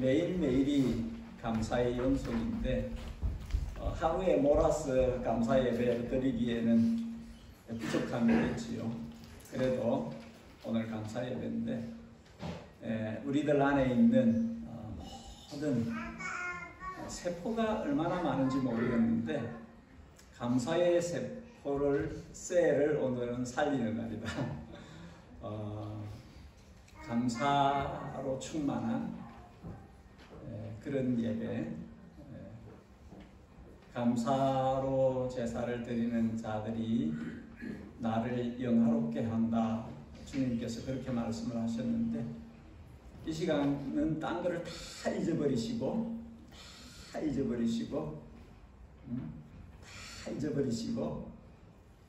매일매일이 감사의 연속인데 하루에 몰아서 감사 예배를 드리기에는 부족함이겠지요. 그래도 오늘 감사 예배인데 우리들 안에 있는 모든 세포가 얼마나 많은지 모르겠는데 감사의 셀을 오늘은 살리는 날이다. 감사로 충만한 그런 예배, 감사로 제사를 드리는 자들이 나를 영화롭게 한다. 주님께서 그렇게 말씀을 하셨는데 이 시간은 딴 거를 다 잊어버리시고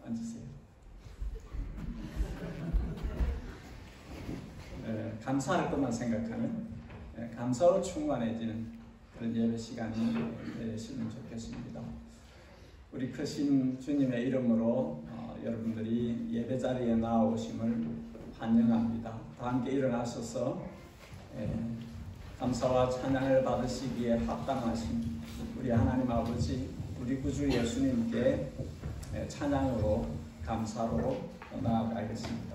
앉으세요. 감사할 것만 생각하는 감사로 충만해지는 그런 예배 시간이 되시면 좋겠습니다. 우리 크신 주님의 이름으로 여러분들이 예배 자리에 나오심을 환영합니다. 다 함께 일어나셔서 감사와 찬양을 받으시기에 합당하신 우리 하나님 아버지, 우리 구주 예수님께 찬양으로 감사로 나아가겠습니다.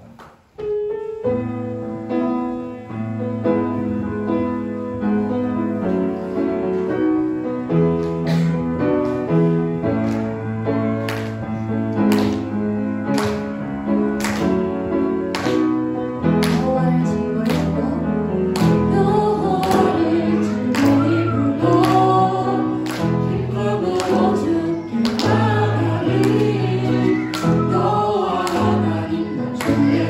너와 하나님 나 주의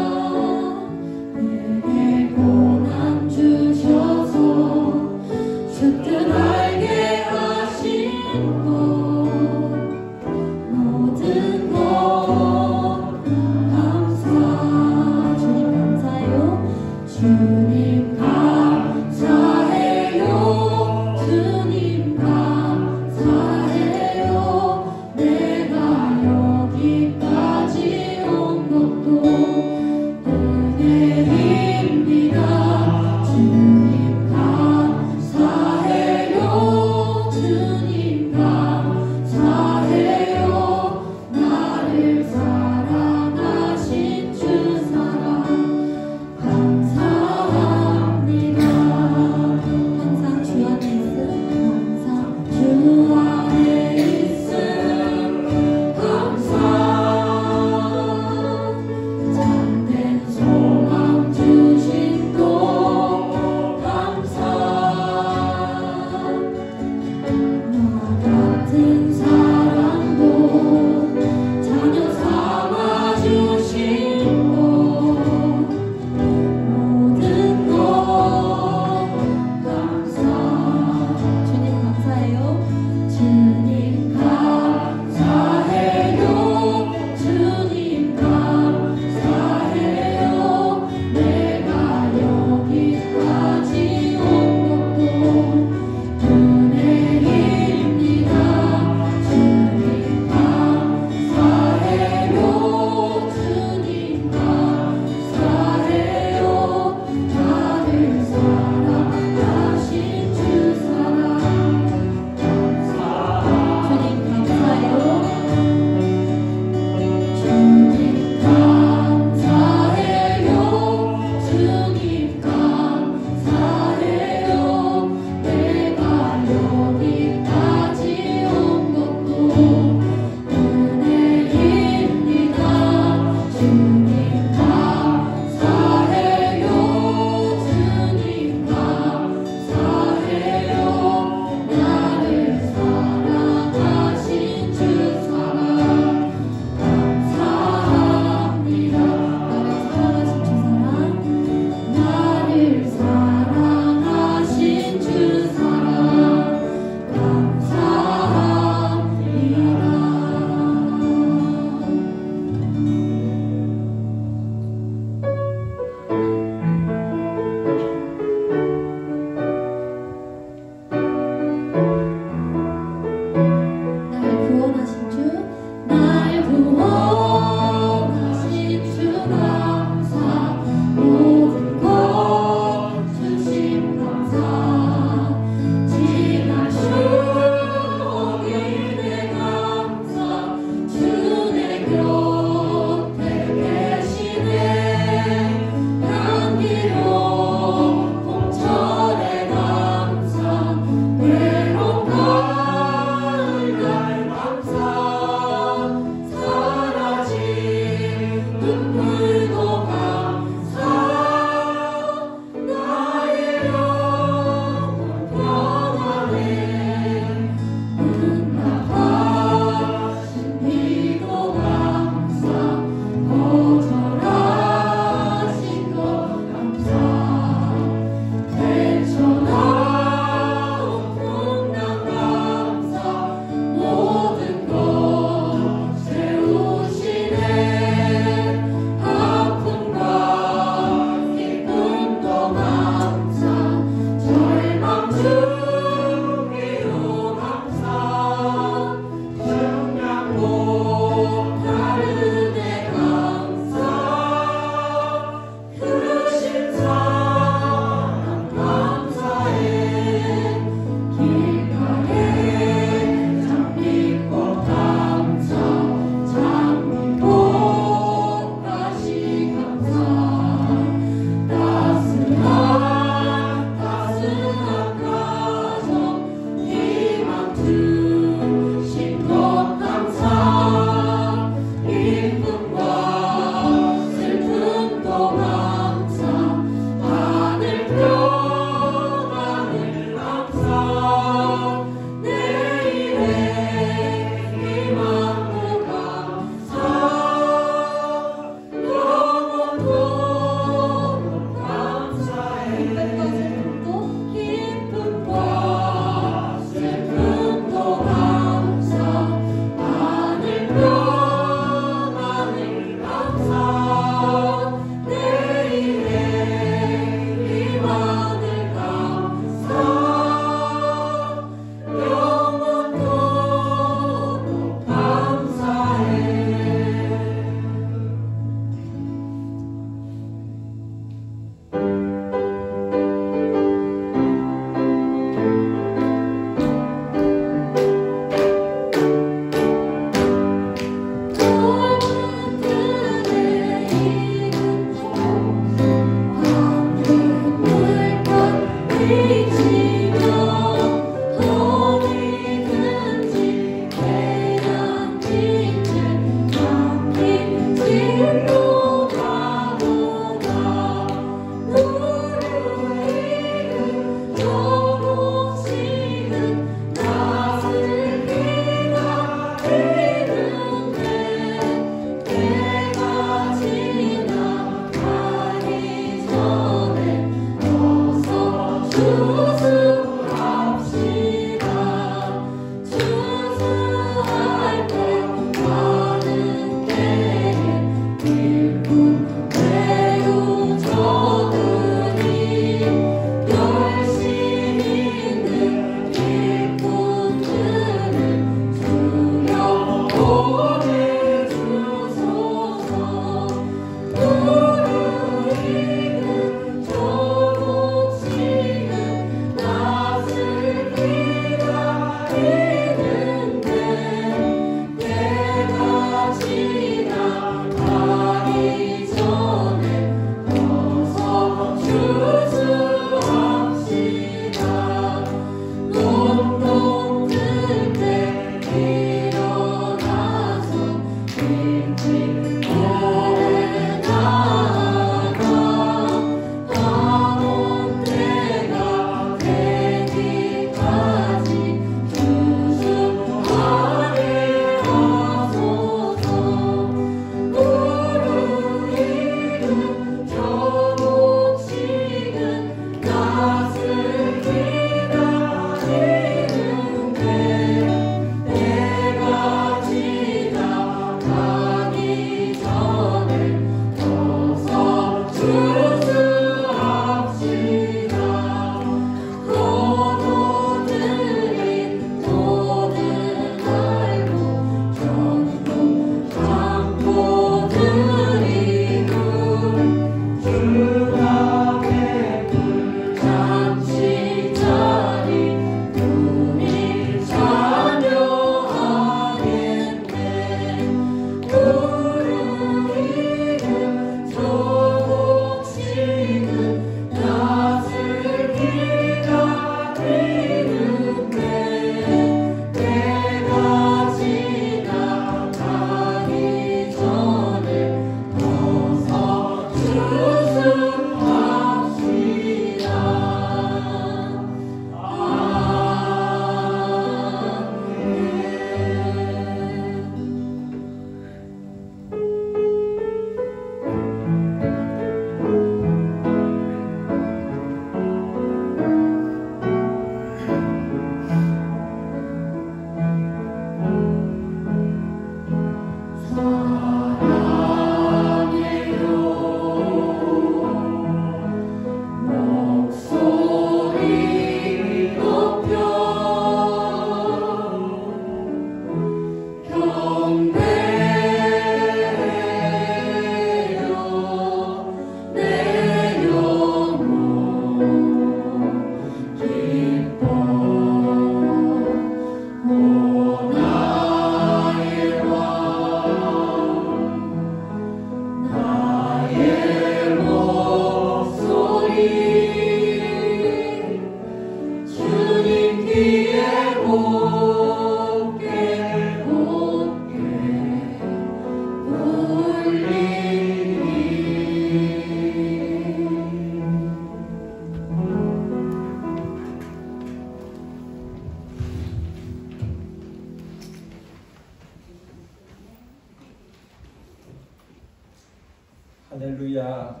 할렐루야.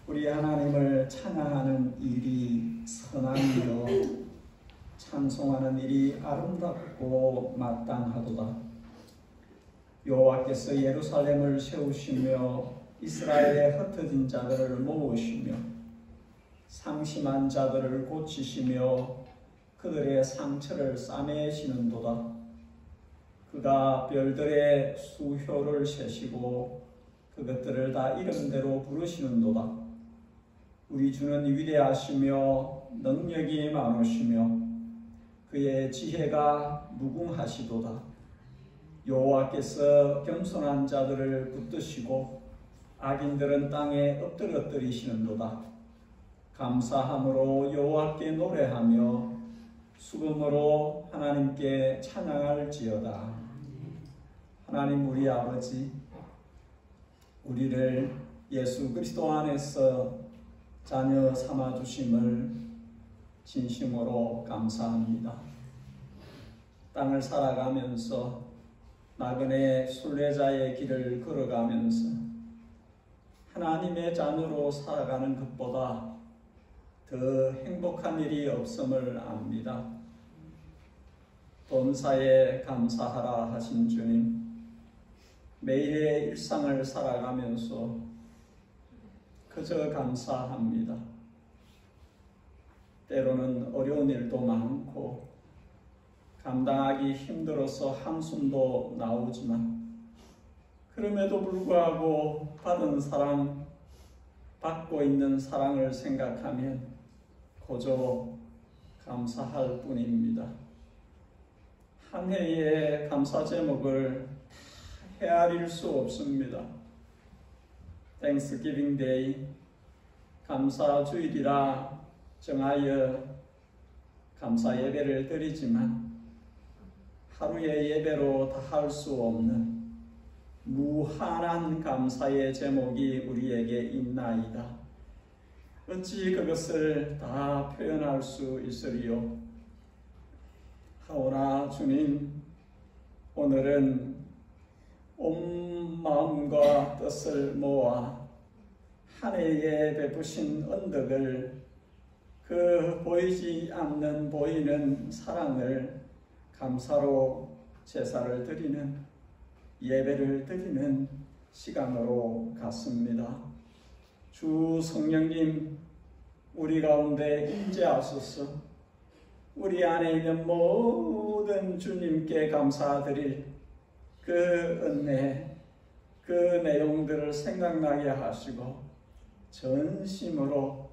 우리 하나님을 찬양하는 일이 선한 일이요 찬송하는 일이 아름답고 마땅하도다. 여호와께서 예루살렘을 세우시며 이스라엘의 흩어진 자들을 모으시며 상심한 자들을 고치시며 그들의 상처를 싸매시는도다. 그가 별들의 수효를 세시고 그것들을 다 이름대로 부르시는도다. 우리 주는 위대하시며 능력이 많으시며 그의 지혜가 무궁하시도다. 여호와께서 겸손한 자들을 붙드시고 악인들은 땅에 엎드러뜨리시는도다. 감사함으로 여호와께 노래하며 수금으로 하나님께 찬양할지어다. 하나님 우리 아버지, 우리를 예수 그리스도 안에서 자녀 삼아주심을 진심으로 감사합니다. 땅을 살아가면서 나그네 순례자의 길을 걸어가면서 하나님의 자녀로 살아가는 것보다 더 행복한 일이 없음을 압니다. 범사에 감사하라 하신 주님, 매일의 일상을 살아가면서 그저 감사합니다. 때로는 어려운 일도 많고 감당하기 힘들어서 한숨도 나오지만 그럼에도 불구하고 받은 사랑, 받고 있는 사랑을 생각하면 고저 감사할 뿐입니다. 한 해의 감사 제목을 헤아릴 수 없습니다. Thanksgiving Day, 감사주일이라 정하여 감사 예배를 드리지만 하루의 예배로 다 할 수 없는 무한한 감사의 제목이 우리에게 있나이다. 어찌 그것을 다 표현할 수 있으리요? 하오나 주님, 오늘은 온 마음과 뜻을 모아 한 해에 베푸신 언덕을, 그 보이지 않는 보이는 사랑을 감사로 제사를 드리는, 예배를 드리는 시간으로 갔습니다. 주 성령님, 우리 가운데 임재하소서. 우리 안에 있는 모든 주님께 감사드릴 그 은혜, 그 내용들을 생각나게 하시고 전심으로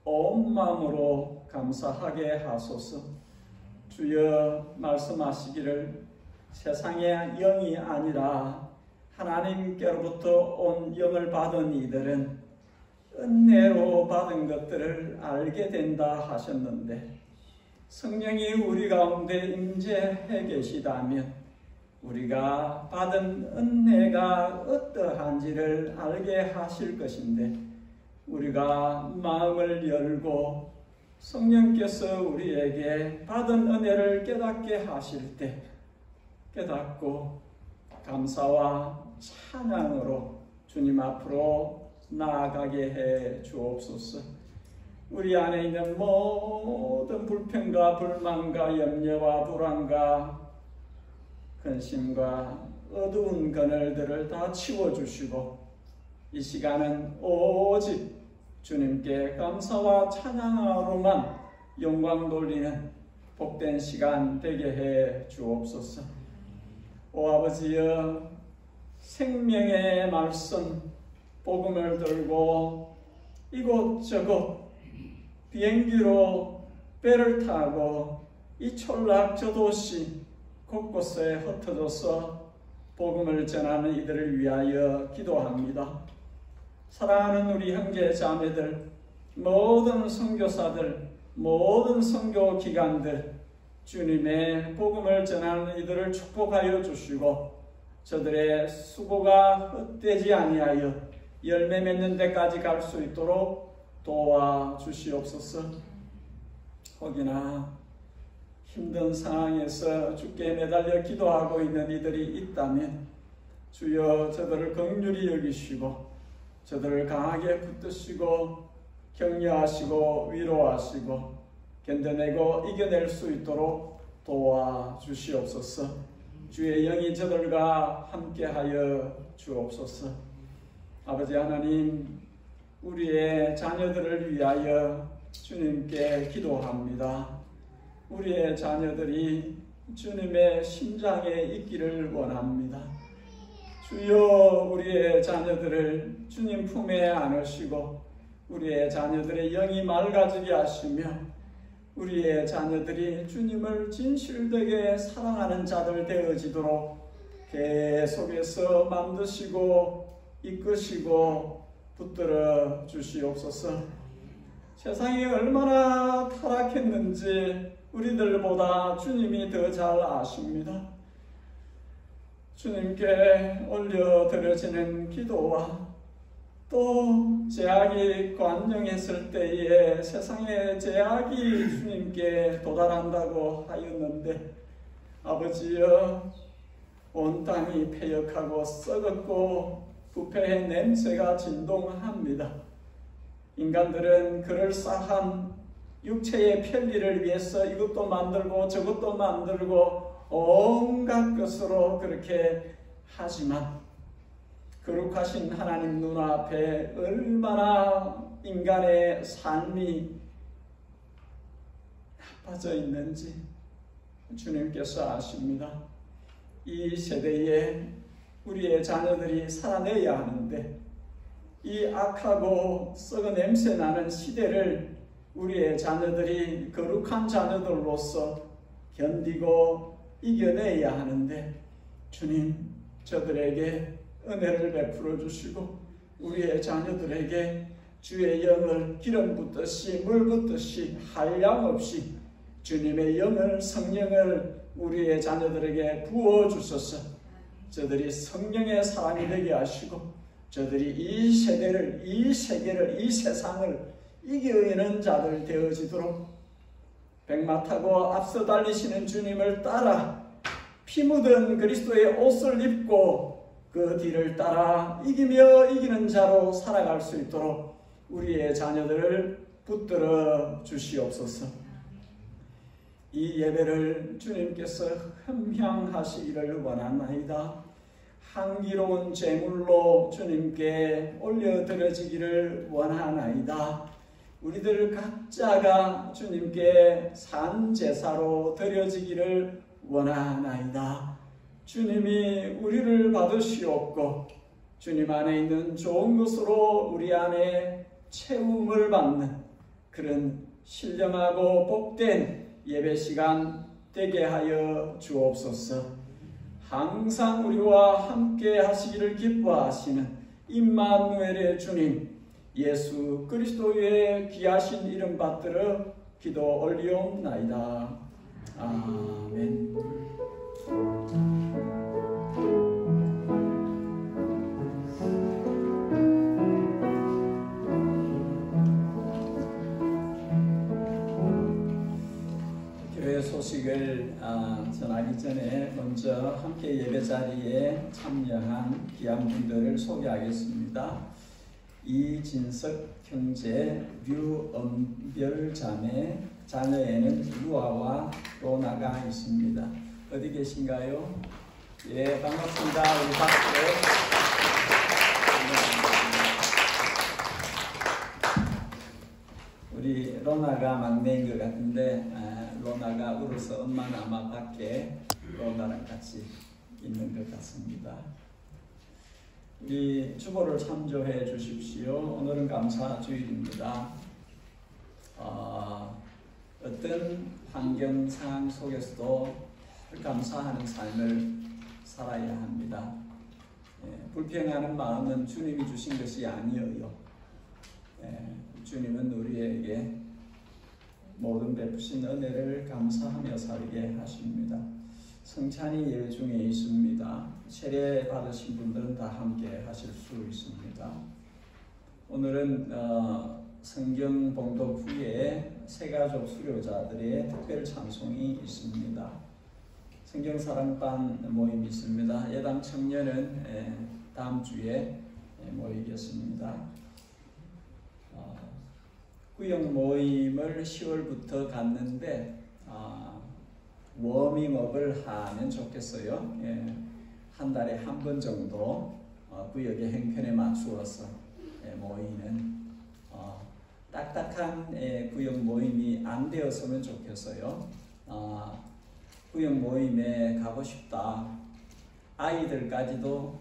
온 마음으로 감사하게 하소서. 주여 말씀하시기를 세상의 영이 아니라 하나님께로부터 온 영을 받은 이들은 은혜로 받은 것들을 알게 된다 하셨는데, 성령이 우리 가운데 임재해 계시다면 우리가 받은 은혜가 어떠한지를 알게 하실 것인데, 우리가 마음을 열고 성령께서 우리에게 받은 은혜를 깨닫게 하실 때 깨닫고 감사와 찬양으로 주님 앞으로 나아가게 해 주옵소서. 우리 안에 있는 모든 불평과 불만과 염려와 불안과 근심과 어두운 그늘들을 다 치워주시고 이 시간은 오직 주님께 감사와 찬양으로만 영광 돌리는 복된 시간 되게 해 주옵소서. 오 아버지여, 생명의 말씀 복음을 들고 이곳저곳 비행기로 배를 타고 이 촌락 저 도시 곳곳에 흩어져서 복음을 전하는 이들을 위하여 기도합니다. 사랑하는 우리 형제 자매들, 모든 선교사들, 모든 선교 기관들, 주님의 복음을 전하는 이들을 축복하여 주시고 저들의 수고가 헛되지 아니하여 열매 맺는 데까지 갈 수 있도록 도와주시옵소서. 혹이나 힘든 상황에서 주께 매달려 기도하고 있는 이들이 있다면 주여 저들을 긍휼히 여기시고 저들을 강하게 붙드시고 격려하시고 위로하시고 견뎌내고 이겨낼 수 있도록 도와주시옵소서. 주의 영이 저들과 함께하여 주옵소서. 아버지 하나님, 우리의 자녀들을 위하여 주님께 기도합니다. 우리의 자녀들이 주님의 심장에 있기를 원합니다. 주여, 우리의 자녀들을 주님 품에 안으시고 우리의 자녀들의 영이 맑아지게 하시며 우리의 자녀들이 주님을 진실되게 사랑하는 자들 되어지도록 계속해서 만드시고 이끄시고 붙들어 주시옵소서. 세상이 얼마나 타락했는지 우리들보다 주님이 더 잘 아십니다. 주님께 올려드려지는 기도와 또 제약이 관영했을 때에 세상의 제약이 주님께 도달한다고 하였는데, 아버지여, 온 땅이 패역하고 썩었고 부패의 냄새가 진동합니다. 인간들은 그럴싸한 육체의 편리를 위해서 이것도 만들고 저것도 만들고 온갖 것으로 그렇게 하지만 거룩하신 하나님 눈앞에 얼마나 인간의 삶이 나빠져 있는지 주님께서 아십니다. 이 세대에 우리의 자녀들이 살아내야 하는데 이 악하고 썩은 냄새 나는 시대를 우리의 자녀들이 거룩한 자녀들로서 견디고 이겨내야 하는데, 주님, 저들에게 은혜를 베풀어 주시고 우리의 자녀들에게 주의 영을 기름 붓듯이 물 붓듯이 한량없이 주님의 영을, 성령을 우리의 자녀들에게 부어 주소서. 저들이 성령의 사람이 되게 하시고 저들이 이 세대를, 이 세계를, 이 세상을 이기는 자들 되어지도록 백마 타고 앞서 달리시는 주님을 따라 피 묻은 그리스도의 옷을 입고 그 뒤를 따라 이기며 이기는 자로 살아갈 수 있도록 우리의 자녀들을 붙들어 주시옵소서. 이 예배를 주님께서 흠향하시기를 원하나이다. 향기로운 제물로 주님께 올려드려지기를 원하나이다. 우리들 각자가 주님께 산제사로 드려지기를 원하나이다. 주님이 우리를 받으시옵고 주님 안에 있는 좋은 것으로 우리 안에 채움을 받는 그런 신령하고 복된 예배시간 되게 하여 주옵소서. 항상 우리와 함께 하시기를 기뻐하시는 임마누엘의 주님 예수 그리스도의 귀하신 이름 받들어 기도 올리옵나이다. 아멘. 교회 소식을 전하기 전에 먼저 함께 예배 자리에 참여한 귀한 분들을 소개하겠습니다. 이진석 형제, 류은별 자매, 자녀에는 루아와 로나가 있습니다. 어디 계신가요? 예, 반갑습니다. 우리 박수. 우리 로나가 막내인 것 같은데 로나가 울어서 엄마는 아마 밖에 로나랑 같이 있는 것 같습니다. 우리 주보를 참조해 주십시오. 오늘은 감사주일입니다. 어떤 환경 상황 속에서도 감사하는 삶을 살아야 합니다. 불평하는 마음은 주님이 주신 것이 아니에요. 주님은 우리에게 모든 베푸신 은혜를 감사하며 살게 하십니다. 성찬이 예배 중에 있습니다. 세례 받으신 분들은 다 함께 하실 수 있습니다. 오늘은 성경 봉독 후에 새가족 수료자들의 특별 찬송이 있습니다. 성경 사랑반 모임이 있습니다. 예당 청년은 다음 주에 모이겠습니다. 구역 모임을 10월부터 갔는데 워밍업을 하면 좋겠어요. 한 달에 한 번 정도 구역의 행편에 맞추어서 모이는 딱딱한 구역 모임이 안 되었으면 좋겠어요. 구역 모임에 가고 싶다, 아이들까지도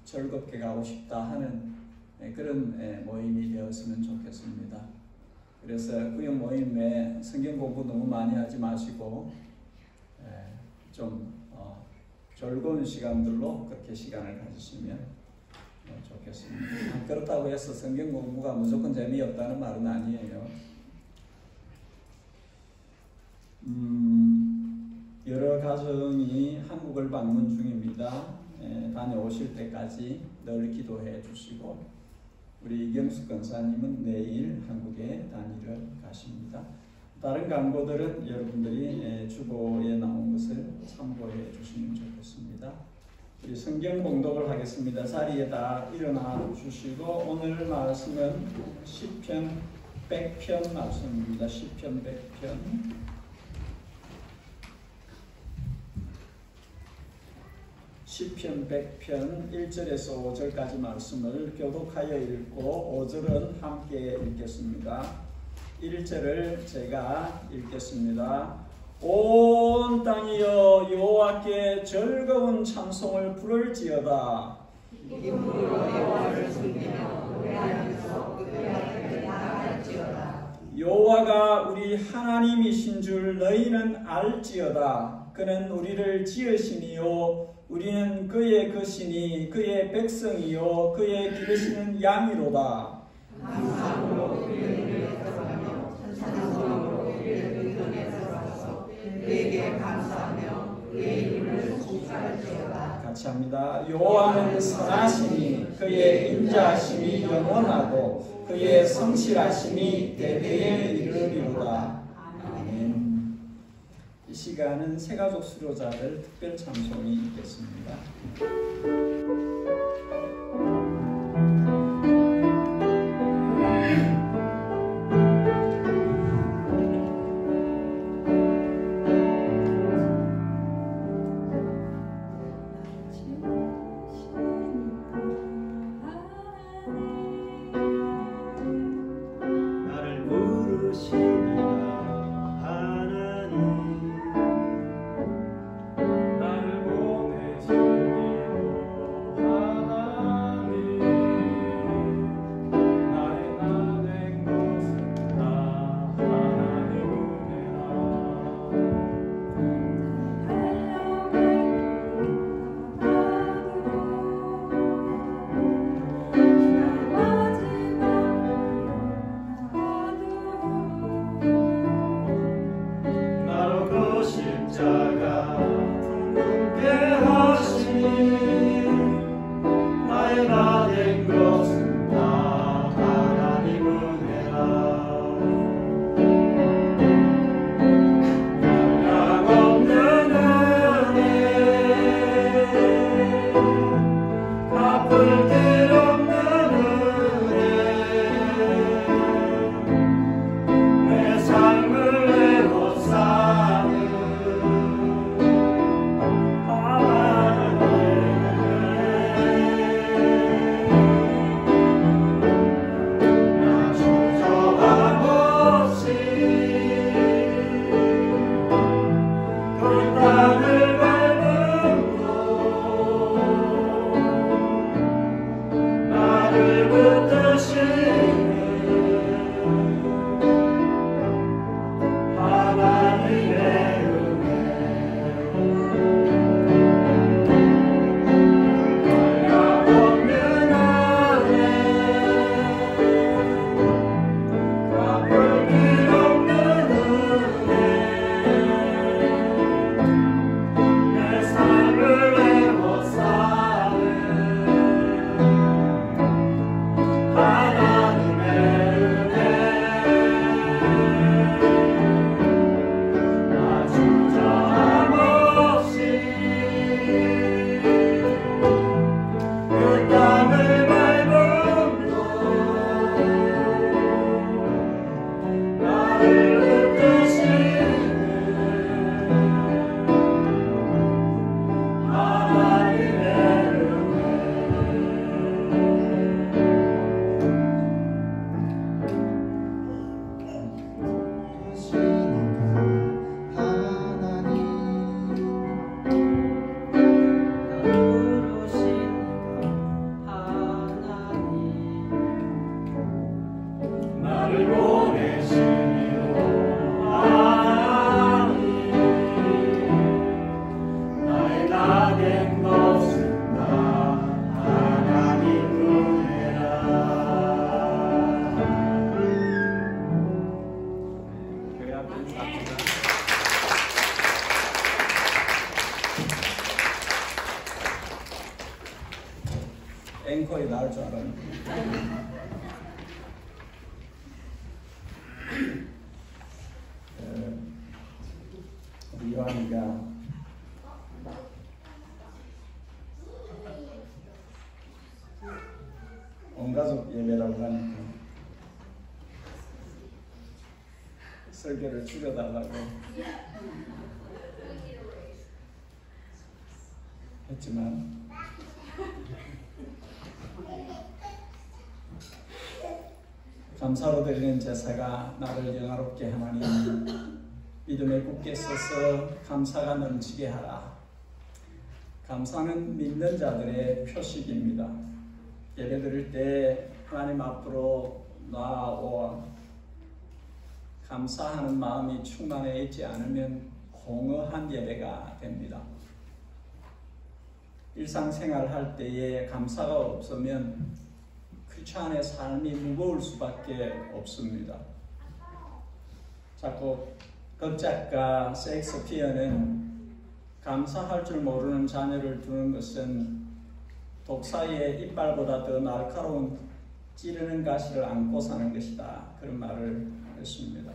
즐겁게 가고 싶다 하는 그런 모임이 되었으면 좋겠습니다. 그래서 구역 모임에 성경 공부 너무 많이 하지 마시고 좀 즐거운 시간들로 그렇게 시간을 가지시면 좋겠습니다. 그렇다고 해서 성경 공부가 무조건 재미없다는 말은 아니에요. 여러 가정이 한국을 방문 중입니다. 다녀오실 때까지 늘 기도해 주시고, 우리 이경숙 권사님은 내일 한국에 다니러 가십니다. 다른 광고들은 여러분들이 주보에 나온 것을 참고해 주시면 좋겠습니다. 우리 성경 봉독을 하겠습니다. 자리에 다 일어나 주시고, 오늘 말씀은 시편 100편 말씀입니다. 시편 100편. 시편 100편 1절에서 5절까지 말씀을 교독하여 읽고 5절은 함께 읽겠습니다. 1절을 제가 읽겠습니다. 온 땅이여 여호와께 즐거운 찬송을 부를지어다. 기쁨으로 여호와를 즐기며 노래하면서 그의 앞에 나아갈지어다. 여호와가 우리 하나님이신 줄 너희는 알지어다. 그는 우리를 지으시니요 우리는 그의 것이니 그의 백성이요 그의 기르시는 양이로다. 항상으로 그의 이름에 들어가며 찬송으로 그의 의전에 들어가서 그에게 감사하며 그의 이름을 축사할지어다. 같이 합니다. 여호와는 선하시니 그의 인자하심이 영원하고 그의 성실하심이 대대에 이르리로다. 아멘. 이 시간은 새가족 수료자들 특별 찬송이 있겠습니다. 나를 보내시기로 하나님 앵콜이 나올 줄 알았는데. 우리 요한이가 온가족 예배라고 하니까 설교를 줄여달라고 했지만 감사로 드리는 제사가 나를 영화롭게 하나님, 믿음에 굳게 서서 감사가 넘치게 하라. 감사는 믿는 자들의 표식입니다. 예배 드릴 때 하나님 앞으로 나와 감사하는 마음이 충만해 있지 않으면 공허한 예배가 됩니다. 일상생활 할 때에 감사가 없으면 크리스찬의 삶이 무거울 수밖에 없습니다. 작곡 극작가 셰익스피어는 감사할 줄 모르는 자녀를 두는 것은 독사의 이빨보다 더 날카로운 찌르는 가시를 안고 사는 것이다. 그런 말을 했습니다.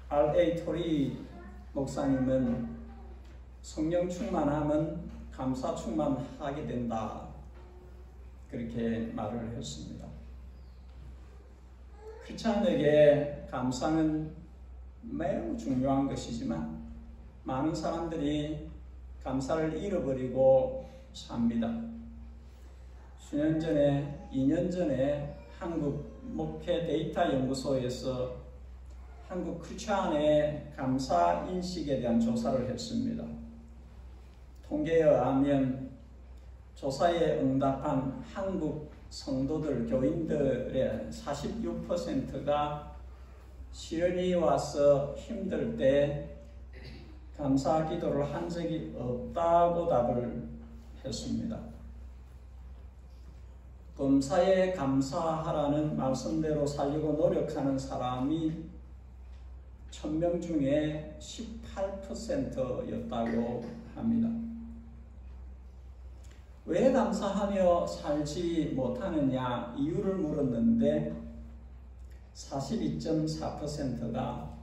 R.A. 토리 목사님은 성령 충만하면 감사 충만하게 된다. 그렇게 말을 했습니다. 크리스찬에게 감사는 매우 중요한 것이지만 많은 사람들이 감사를 잃어버리고 삽니다. 수년 전에, 2년 전에 한국 목회 데이터 연구소에서 한국 크리스찬의 감사 인식에 대한 조사를 했습니다. 통계에 의하면 조사에 응답한 한국 성도들, 교인들의 46%가 시련이 와서 힘들 때 감사 기도를 한 적이 없다고 답을 했습니다. 범사에 감사하라는 말씀대로 살려고 노력하는 사람이 1000명 중에 18%였다고 합니다. 왜 감사하며 살지 못하느냐 이유를 물었는데 42.4%가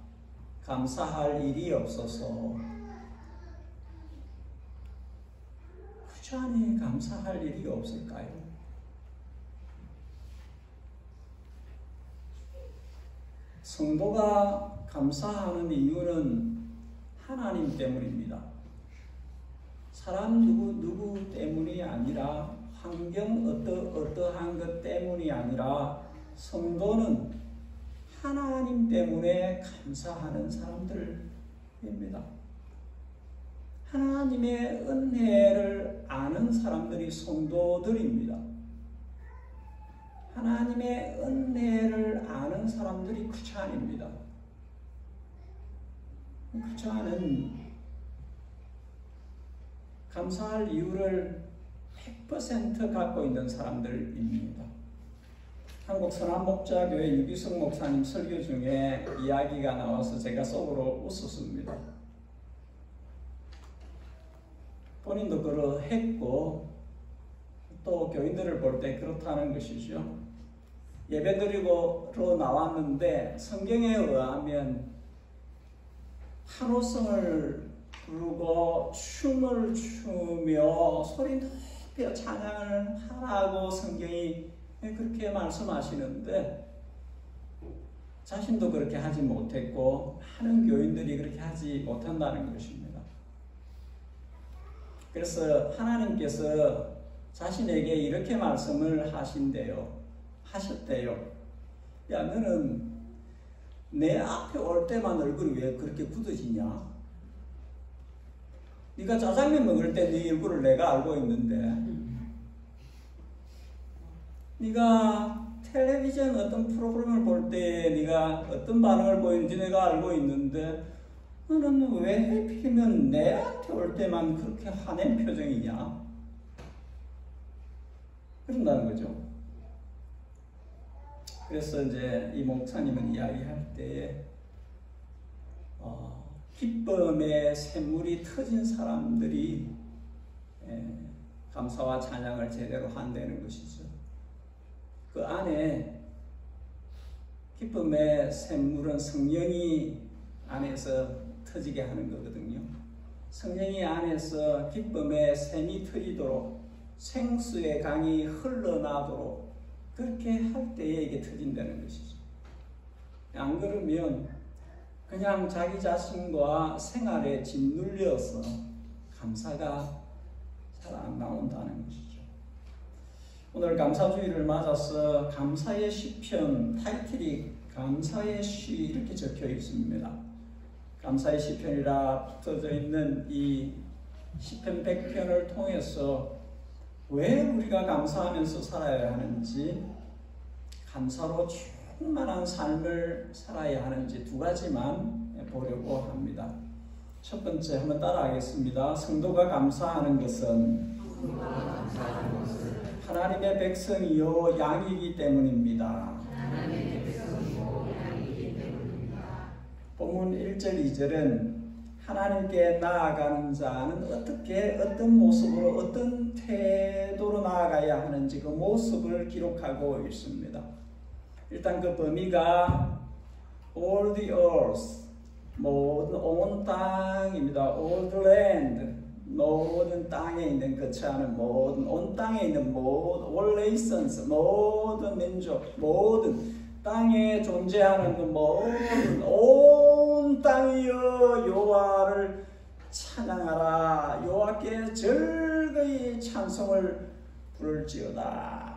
감사할 일이 없어서. 크리스찬이 감사할 일이 없을까요? 성도가 감사하는 이유는 하나님 때문입니다. 사람 누구 때문이 아니라, 환경 어떠한 것 때문이 아니라 성도는 하나님 때문에 감사하는 사람들입니다. 하나님의 은혜를 아는 사람들이 성도들입니다. 하나님의 은혜를 아는 사람들이 크리스찬입니다. 크리스찬은 감사할 이유를 100% 갖고 있는 사람들입니다. 한국 선한목자교회 유기성 목사님 설교 중에 이야기가 나와서 제가 속으로 웃었습니다. 본인도 그러했고 또 교인들을 볼 때 그렇다는 것이죠. 예배드리고 나왔는데 성경에 의하면 한호성을 부르고 춤을 추며 소리 높여 찬양을 하라고 성경이 그렇게 말씀하시는데 자신도 그렇게 하지 못했고 많은 교인들이 그렇게 하지 못한다는 것입니다. 그래서 하나님께서 자신에게 이렇게 말씀을 하셨대요. 야, 너는 내 앞에 올 때만 얼굴이 왜 그렇게 굳어지냐? 네가 짜장면 먹을 때 네 얼굴을 내가 알고 있는데, 네가 텔레비전 어떤 프로그램을 볼 때 네가 어떤 반응을 보이는지 내가 알고 있는데, 너는 왜 하필이면 내한테 올 때만 그렇게 화낸 표정이냐? 그런다는 거죠. 그래서 이제 이 목사님은 이야기할 때에 기쁨의 샘물이 터진 사람들이 감사와 찬양을 제대로 한다는 것이죠. 그 안에 기쁨의 샘물은 성령이 안에서 터지게 하는 거거든요. 성령이 안에서 기쁨의 샘이 터지도록 생수의 강이 흘러나도록 그렇게 할 때에 이게 터진다는 것이죠. 안 그러면 그냥 자기 자신과 생활에 짓눌려서 감사가 잘 안 나온다는 것이죠. 오늘 감사주일을 맞아서 감사의 시편, 타이틀이 감사의 시 이렇게 적혀 있습니다. 감사의 시편이라 붙어져 있는 이 시편 100편을 통해서 왜 우리가 감사하면서 살아야 하는지, 감사로 충만한 삶을 살아야 하는지 두 가지만 보려고 합니다. 첫 번째 한번 따라하겠습니다. 성도가 감사하는 것은 하나님의 백성이요 양이기 때문입니다. 본문 1절 2절은 하나님께 나아가는 자는 어떤 모습으로 어떤 태도로 나아가야 하는지 그 모습을 기록하고 있습니다. 일단 그 범위가 all the earth, 모든 온 땅입니다. all the land, 모든 땅에 있는 거처하는 모든, 온 땅에 있는 모든, all nations, 모든 민족, 모든 땅에 존재하는 그 모든 온 땅이여 여호와를 찬양하라. 여호와께 즐거이 찬송을 부를지어다.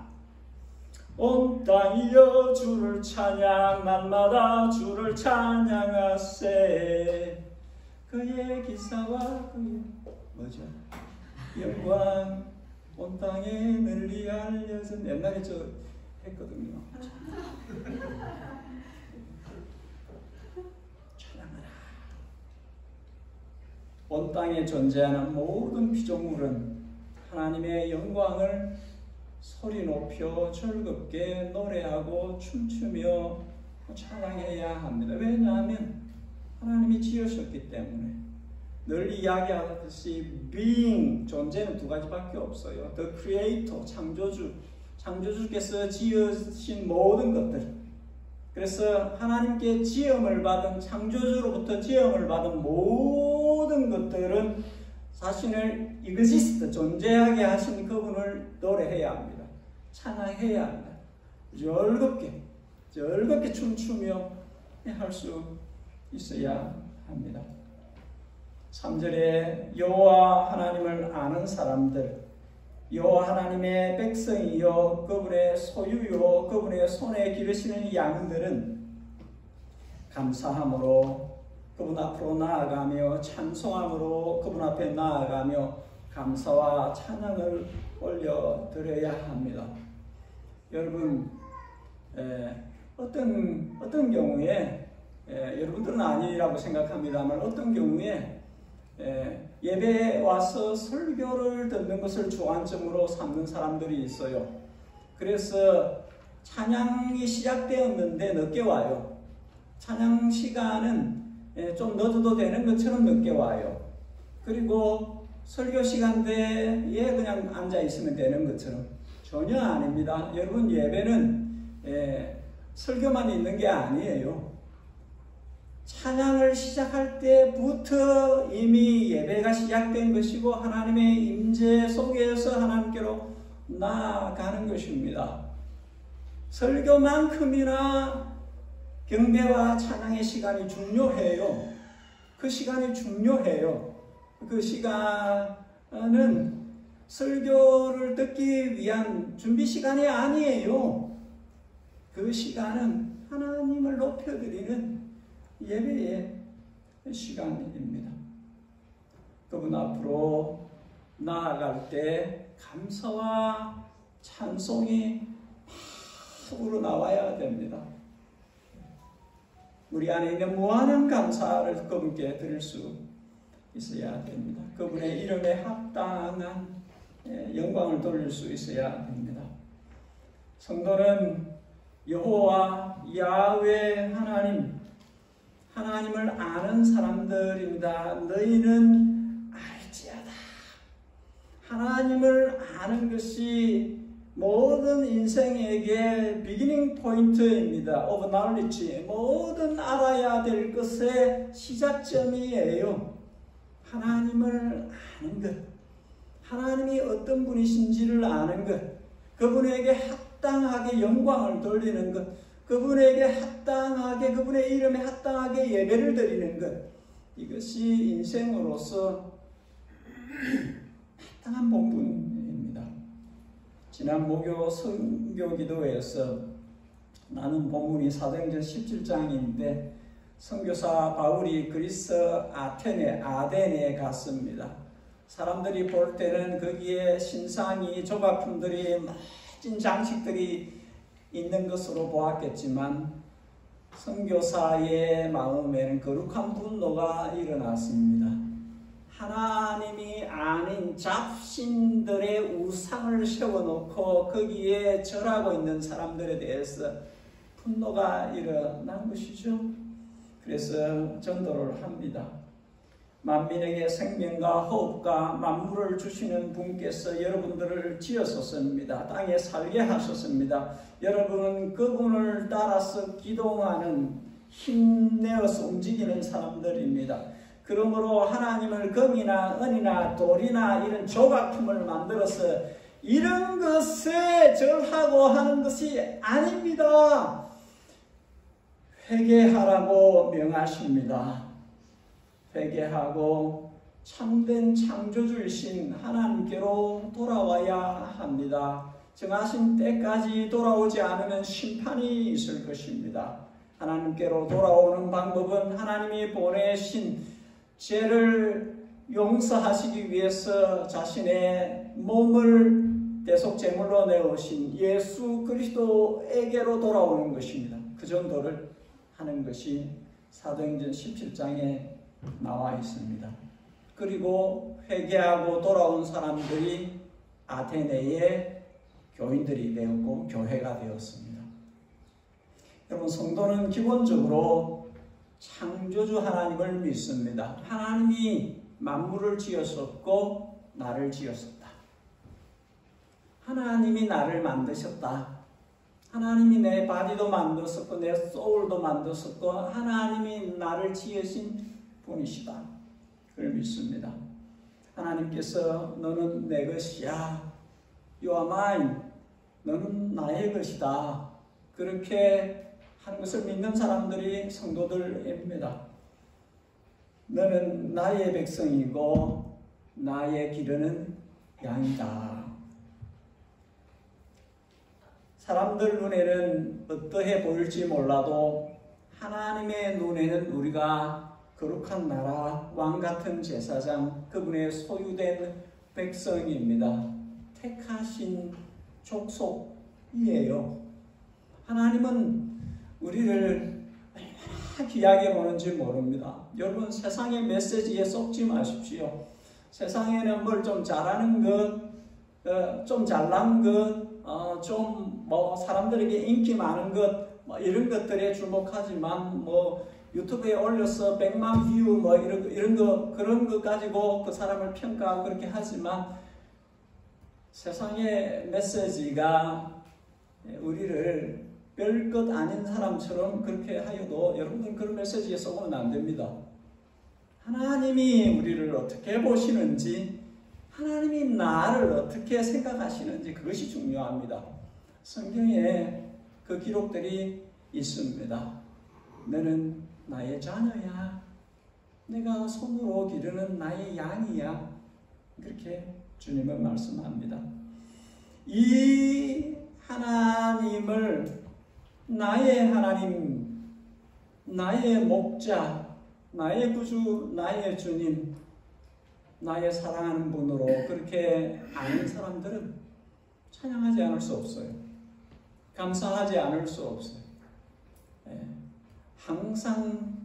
온 땅이여 주를 찬양, 날마다 주를 찬양하세. 그의 기사와 그의 뭐죠? 영광 온 땅에 널리 알려진. 옛날에 저 했거든요. 찬양하라. 온 땅에 존재하는 모든 피조물은 하나님의 영광을 소리 높여 즐겁게 노래하고 춤추며 찬양해야 합니다. 왜냐하면 하나님이 지으셨기 때문에. 늘 이야기하듯이 being, 존재는 두 가지밖에 없어요. The Creator, 창조주께서 지으신 모든 것들. 그래서 하나님께 지음을 받은, 창조주로부터 지음을 받은 모든 것들은 자신을 exist, 존재하게 하신 그분을 노래해야 합니다. 찬양해야 합니다. 즐겁게 춤추며 할 수 있어야 합니다. 3절에 여호와 하나님을 아는 사람들, 여호와 하나님의 백성이요 그분의 소유요 그분의 손에 기르시는 양들은 감사함으로 그분 앞으로 나아가며 찬송함으로 그분 앞에 나아가며 감사와 찬양을 올려드려야 합니다. 여러분, 어떤 경우에 여러분들은 아니라고 생각합니다만 어떤 경우에 예배에 와서 설교를 듣는 것을 주안점으로 삼는 사람들이 있어요. 그래서 찬양이 시작되었는데 늦게 와요. 찬양 시간은 좀 늦어도 되는 것처럼 늦게 와요. 그리고 설교 시간대에 그냥 앉아 있으면 되는 것처럼. 전혀 아닙니다. 여러분, 예배는 설교만 있는 게 아니에요. 찬양을 시작할 때부터 이미 예배가 시작된 것이고 하나님의 임재 속에서 하나님께로 나아가는 것입니다. 설교만큼이나 경배와 찬양의 시간이 중요해요. 그 시간이 중요해요. 그 시간은 설교를 듣기 위한 준비 시간이 아니에요. 그 시간은 하나님을 높여드리는 예배의 시간입니다. 그분 앞으로 나아갈 때 감사와 찬송이 막 우러나와야 됩니다. 우리 안에 있는 무한한 감사를 그분께 드릴 수 있어야 됩니다. 그분의 이름에 합당한 영광을 돌릴 수 있어야 됩니다. 성도는 여호와 야훼 하나님을 아는 사람들입니다. 너희는 알지어다. 하나님을 아는 것이 모든 인생에게 비기닝 포인트입니다. of knowledge. 모든 알아야 될 것의 시작점이에요. 하나님을 아는 것. 하나님이 어떤 분이신지를 아는 것. 그분에게 합당하게 영광을 돌리는 것. 그분에게 합당하게, 그분의 이름에 합당하게 예배를 드리는 것. 이것이 인생으로서 합당한 본분입니다. 지난 목요 선교 기도회에서 나눈 본문이 사도행전 17장인데 선교사 바울이 그리스 아덴에 갔습니다. 사람들이 볼 때는 거기에 신상이, 조각품들이, 멋진 장식들이 있는 것으로 보았겠지만 선교사의 마음에는 거룩한 분노가 일어났습니다. 하나님이 아닌 잡신들의 우상을 세워놓고 거기에 절하고 있는 사람들에 대해서 분노가 일어난 것이죠. 그래서 전도를 합니다. 만민에게 생명과 호흡과 만물을 주시는 분께서 여러분들을 지으셨습니다. 땅에 살게 하셨습니다. 여러분은 그분을 따라서 기동하는, 힘내어서 움직이는 사람들입니다. 그러므로 하나님을 금이나 은이나 돌이나 이런 조각품을 만들어서 이런 것에 절하고 하는 것이 아닙니다. 회개하라고 명하십니다. 회개하고 참된 창조주이신 하나님께로 돌아와야 합니다. 정하신 때까지 돌아오지 않으면 심판이 있을 것입니다. 하나님께로 돌아오는 방법은 하나님이 보내신 죄를 용서하시기 위해서 자신의 몸을 대속제물로 내오신 예수 그리스도에게로 돌아오는 것입니다. 그 정도를 하는 것이 사도행전 17장에 나와 있습니다. 그리고 회개하고 돌아온 사람들이 아테네의 교인들이 되었고 교회가 되었습니다. 여러분, 성도는 기본적으로 창조주 하나님을 믿습니다. 하나님이 만물을 지으셨고 나를 지으셨다. 하나님이 나를 만드셨다. 하나님이 내 바디도 만드셨고 내 소울도 만드셨고 하나님이 나를 지으신 분이시다. 그걸 믿습니다. 하나님께서 너는 내 것이야. You are mine. 너는 나의 것이다. 그렇게 하는 것을 믿는 사람들이 성도들입니다. 너는 나의 백성이고 나의 기르는 양이다. 사람들 눈에는 어떠해 보일지 몰라도 하나님의 눈에는 우리가 거룩한 나라, 왕같은 제사장, 그분의 소유된 백성입니다. 택하신 족속이에요. 하나님은 우리를 얼마나 귀하게 보는지 모릅니다. 여러분, 세상의 메시지에 속지 마십시오. 세상에는 뭘 좀 잘하는 것, 좀 잘난 것, 좀 사람들에게 인기 많은 것, 이런 것들에 주목하지만 유튜브에 올려서 100만 뷰 이런 거 그런 거 가지고 그 사람을 평가하고 그렇게 하지만 세상의 메시지가 우리를 별것 아닌 사람처럼 그렇게 하여도 여러분들 그런 메시지에 속으면 안 됩니다. 하나님이 우리를 어떻게 보시는지, 하나님이 나를 어떻게 생각하시는지 그것이 중요합니다. 성경에 그 기록들이 있습니다. 너는 나의 자녀야. 내가 손으로 기르는 나의 양이야. 그렇게 주님은 말씀합니다. 이 하나님을 나의 하나님, 나의 목자, 나의 구주, 나의 주님, 나의 사랑하는 분으로 그렇게 아는 사람들은 찬양하지 않을 수 없어요. 감사하지 않을 수 없어요. 항상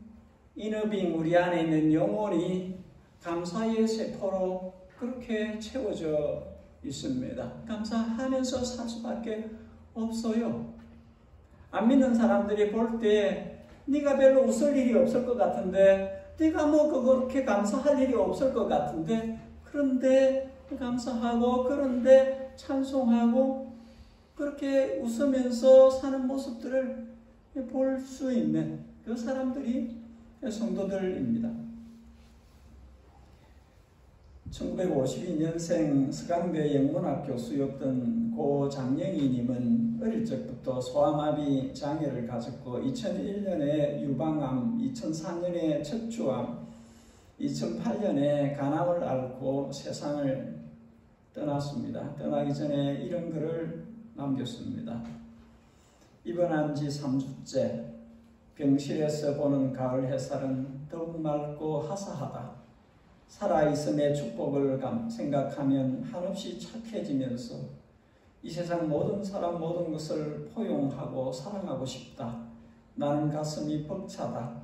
이너빙 우리 안에 있는 영혼이 감사의 세포로 그렇게 채워져 있습니다. 감사하면서 살 수밖에 없어요. 안 믿는 사람들이 볼 때 네가 별로 웃을 일이 없을 것 같은데, 네가 뭐 그렇게 감사할 일이 없을 것 같은데, 그런데 감사하고 그런데 찬송하고 그렇게 웃으면서 사는 모습들을 볼 수 있는 그 사람들이 성도들입니다. 1952년생 서강대 영문학 교수였던 고 장영희님은 어릴 적부터 소아마비 장애를 가졌고 2001년에 유방암, 2004년에 척추암, 2008년에 간암을 앓고 세상을 떠났습니다. 떠나기 전에 이런 글을 남겼습니다. 입원한 지 3주째, 병실에서 보는 가을 햇살은 더욱 맑고 화사하다. 살아있음의 축복을 생각하면 한없이 착해지면서 이 세상 모든 사람 모든 것을 포용하고 사랑하고 싶다. 나는 가슴이 벅차다.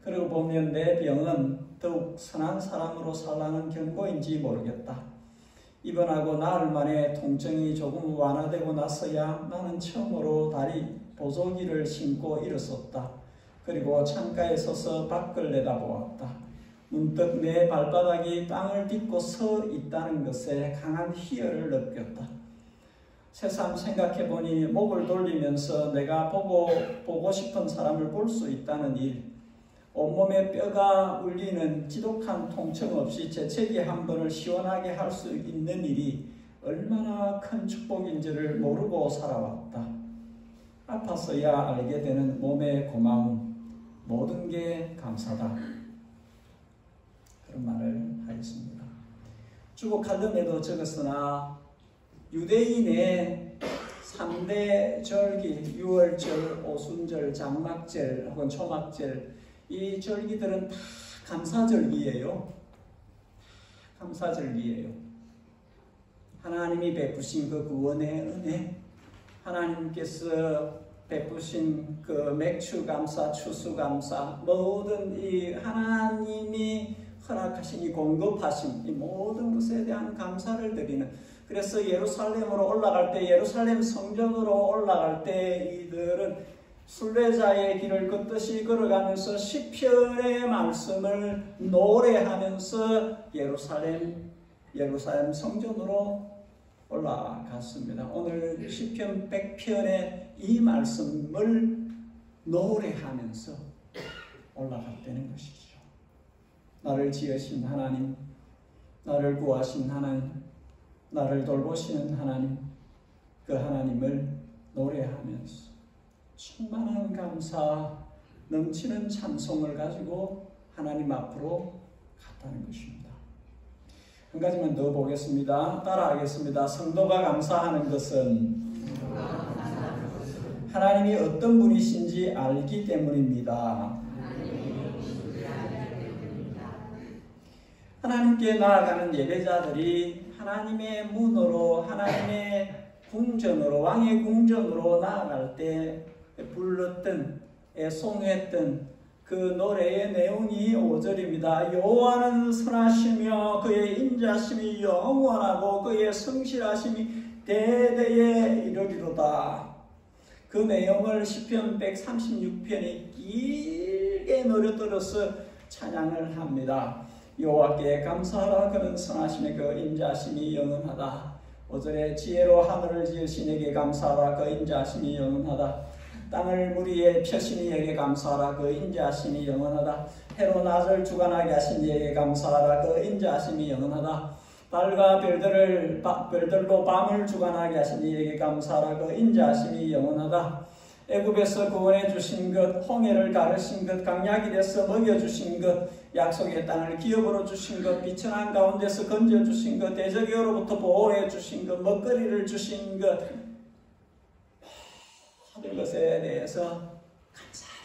그러고 보면 내 병은 더욱 선한 사람으로 살라는 경고인지 모르겠다. 입원하고 나흘 만에 통증이 조금 완화되고 나서야 나는 처음으로 다리 보조기를 신고 일어섰다. 그리고 창가에 서서 밖을 내다보았다. 문득 내 발바닥이 땅을 딛고 서 있다는 것에 강한 희열을 느꼈다. 새삼 생각해보니 목을 돌리면서 내가 보고 싶은 사람을 볼 수 있다는 일, 온몸에 뼈가 울리는 지독한 통증 없이 재채기 한 번을 시원하게 할 수 있는 일이 얼마나 큰 축복인지를 모르고 살아왔다. 아파서야 알게 되는 몸의 고마움, 모든 게 감사다. 그런 말을 하겠습니다. 주보 칼럼에도 적었으나 유대인의 3대 절기, 유월절, 오순절, 장막절 혹은 초막절, 이 절기들은 다 감사절기예요. 감사절기예요. 하나님이 베푸신 그 구원의 은혜, 하나님께서 베푸신 그 맥추감사, 추수감사, 모든 이 하나님이 허락하신 이 공급하신 이 모든 것에 대한 감사를 드리는, 그래서 예루살렘으로 올라갈 때, 예루살렘 성전으로 올라갈 때 이들은 순례자의 길을 걷듯이 걸어가면서 시편의 말씀을 노래하면서 예루살렘 성전으로 올라갔습니다. 오늘 시편 100편의 이 말씀을 노래하면서 올라갔다는 것이죠. 나를 지으신 하나님, 나를 구하신 하나님, 나를 돌보시는 하나님, 그 하나님을 노래하면서 충만한 감사, 넘치는 찬송을 가지고 하나님 앞으로 갔다는 것입니다. 한 가지만 더 보겠습니다. 따라하겠습니다. 성도가 감사하는 것은 하나님이 어떤 분이신지 알기 때문입니다. 하나님께 나아가는 예배자들이 하나님의 문으로, 하나님의 궁전으로, 왕의 궁전으로 나아갈 때 불렀던, 애송했던 그 노래의 내용이 5절입니다. 여호와는 선하시며 그의 인자심이 영원하고 그의 성실하심이 대대에 이르리로다. 그 내용을 시편 136편이 길게 노래들어서 찬양을 합니다. 여호와께 감사하라. 그는 선하심의 그 인자심이 영원하다. 5절에 지혜로 하늘을 지으신 이에게 감사하라. 그 인자심이 영원하다. 땅을 물 위에 펴신 이에게 감사하라. 그 인자심이 영원하다. 해로 낮을 주관하게 하신 이에게 감사하라. 그 인자심이 영원하다. 달과 별들로 밤을 주관하게 하신 이에게 감사하라. 그 인자심이 영원하다. 애굽에서 구원해 주신 것, 홍해를 가르신 것, 강약이 돼서 먹여 주신 것, 약속의 땅을 기업으로 주신 것, 비천한 가운데서 건져 주신 것, 대적으로부터 보호해 주신 것, 먹거리를 주신 것, 모든 것에 대해서 감사하라.